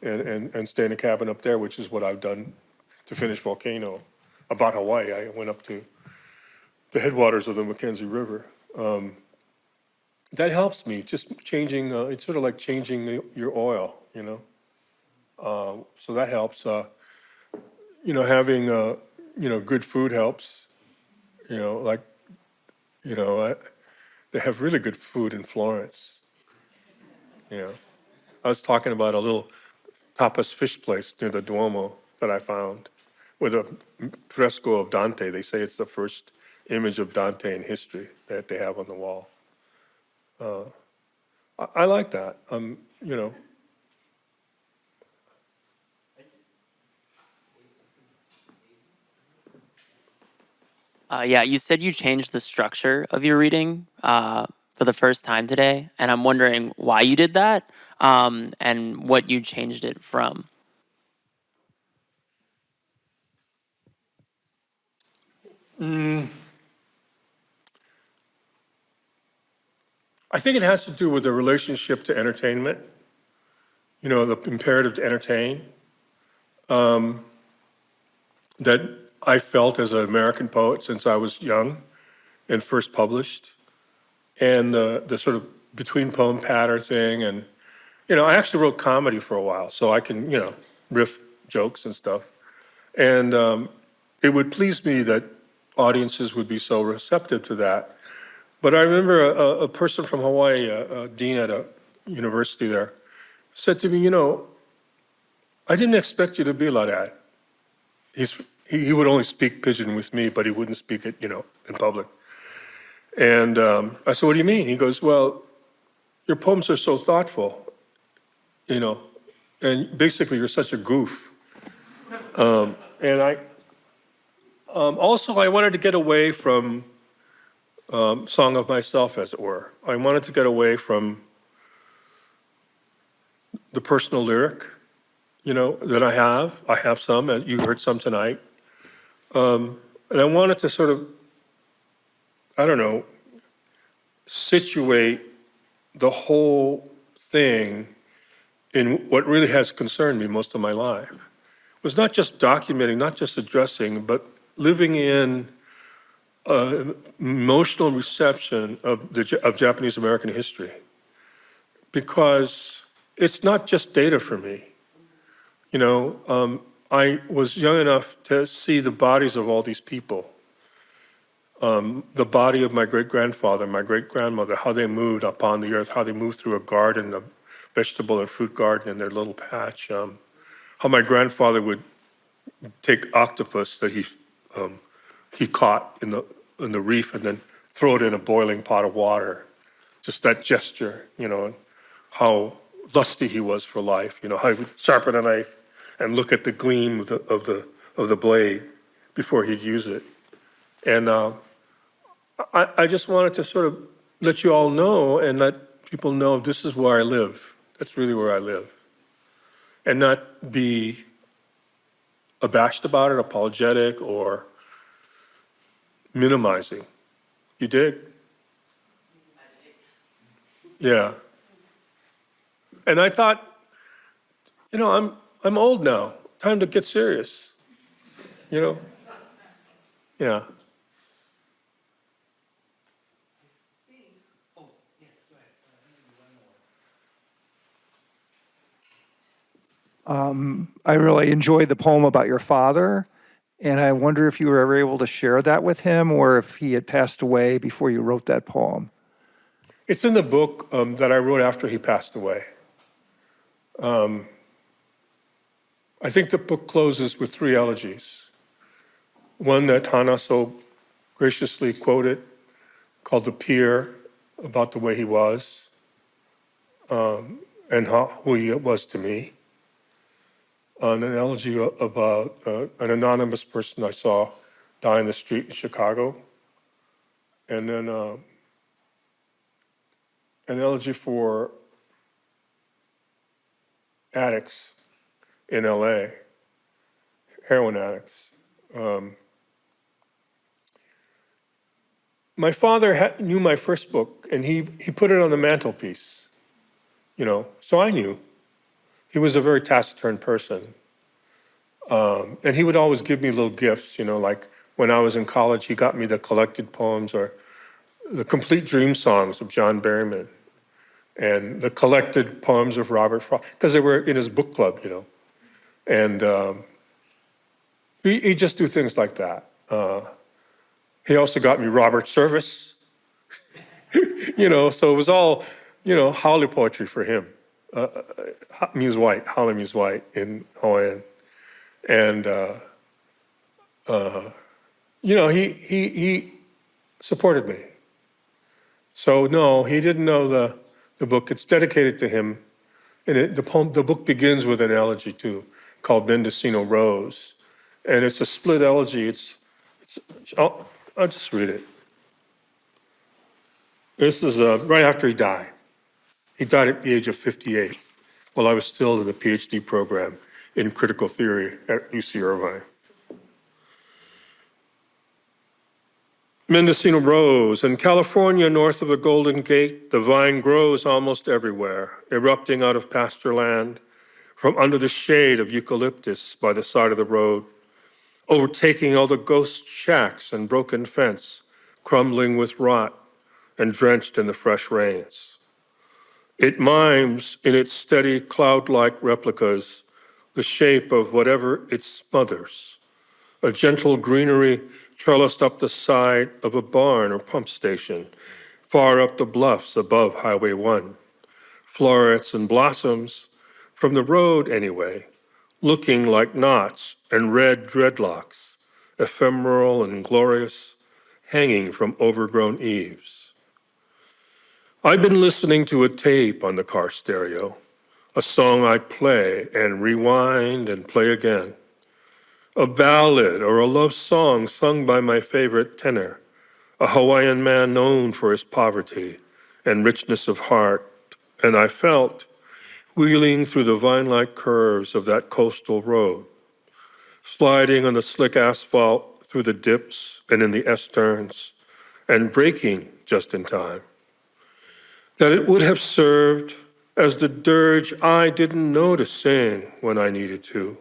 [SPEAKER 3] and stay in a cabin up there, which is what I've done to finish Volcano. About Hawaii, I went up to the headwaters of the Mackenzie River. That helps me, just changing, it's sort of like changing your oil, so that helps. Having, good food helps, like, they have really good food in Florence, I was talking about a little tapas fish place near the Duomo that I found with a fresco of Dante. They say it's the first image of Dante in history that they have on the wall. I like that.
[SPEAKER 6] Yeah, you said you changed the structure of your reading for the first time today, and I'm wondering why you did that and what you changed it from.
[SPEAKER 3] I think it has to do with the relationship to entertainment, the imperative to entertain, that I felt as an American poet since I was young and first published, and the sort of between poem patter thing. And, I actually wrote comedy for a while, so I can, riff jokes and stuff. And it would please me that audiences would be so receptive to that. But I remember a person from Hawaii, a dean at a university there, said to me, I didn't expect you to be like that. He would only speak pidgin with me, but he wouldn't speak it, in public. And I said, what do you mean? He goes, well, your poems are so thoughtful, and basically you're such a goof. And also I wanted to get away from Song of Myself, as it were. I wanted to get away from the personal lyric, that I have. I have some, as you heard some tonight. And I wanted to sort of, I don't know, situate the whole thing in what really has concerned me most of my life. It was not just documenting, not just addressing, but living in emotional reception of Japanese American history. Because it's not just data for me. I was young enough to see the bodies of all these people. The body of my great-grandfather, my great-grandmother, how they moved upon the earth, how they moved through a garden, a vegetable and fruit garden in their little patch. How my grandfather would take octopus that he caught in the reef and then throw it in a boiling pot of water. Just that gesture, and how lusty he was for life. How he would sharpen a knife and look at the gleam of the blade before he'd use it. And I just wanted to sort of let you all know and let people know this is where I live. That's really where I live. And not be abashed about it, apologetic, or minimizing. You dig? Yeah. And I thought, I'm old now. Time to get serious. Yeah.
[SPEAKER 7] I really enjoyed the poem about your father, And I wonder if you were ever able to share that with him or if he had passed away before you wrote that poem.
[SPEAKER 3] It's in the book that I wrote after he passed away. I think the book closes with 3 elegies. One that Hana so graciously quoted, called The Peer, about the way he was and who he was to me. An elegy about an anonymous person I saw die in the street in Chicago. And then an elegy for addicts in LA, heroin addicts. My father knew my first book, and he put it on the mantelpiece, so I knew. He was a very taciturn person. And he would always give me little gifts, like when I was in college, he got me the collected poems or the complete dream songs of John Berryman and the collected poems of Robert Frost, because they were in his book club, And he'd just do things like that. He also got me Robert Service, so it was all, Hawaiʻi poetry for him. Means white, Hawaiʻi means white in Hawaiian. And, he supported me. So no, he didn't know the book. It's dedicated to him. And the book begins with an elegy too, called Mendocino Rose. And it's a split elegy. I'll just read it. This is right after he died. He died at the age of 58, while I was still in the PhD program in critical theory at UC-Irvine. Mendocino Rose. In California, north of the Golden Gate, the vine grows almost everywhere, erupting out of pasture land, from under the shade of eucalyptus by the side of the road, overtaking all the ghost shacks and broken fence, crumbling with rot and drenched in the fresh rains. It mimes in its steady cloud-like replicas the shape of whatever it smothers, a gentle greenery trellised up the side of a barn or pump station, far up the bluffs above Highway 1. Florets and blossoms, from the road anyway, looking like knots and red dreadlocks, ephemeral and glorious, hanging from overgrown eaves. I've been listening to a tape on the car stereo, a song I'd play and rewind and play again. A ballad or a love song sung by my favorite tenor, a Hawaiian man known for his poverty and richness of heart, and I felt, wheeling through the vine-like curves of that coastal road, sliding on the slick asphalt through the dips and in the S-turns, and braking just in time, that it would have served as the dirge I didn't know to sing when I needed to,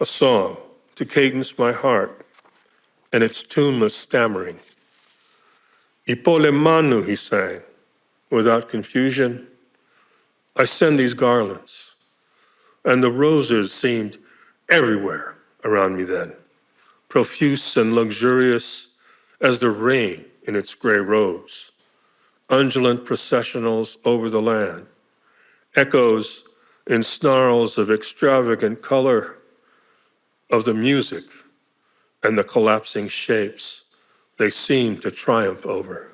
[SPEAKER 3] a song to cadence my heart and its tuneless stammering. Ipole manu, he sang, without confusion. I send these garlands, and the roses seemed everywhere around me then, profuse and luxurious as the rain in its gray robes, undulant processionals over the land, echoes in snarls of extravagant color of the music and the collapsing shapes they seemed to triumph over.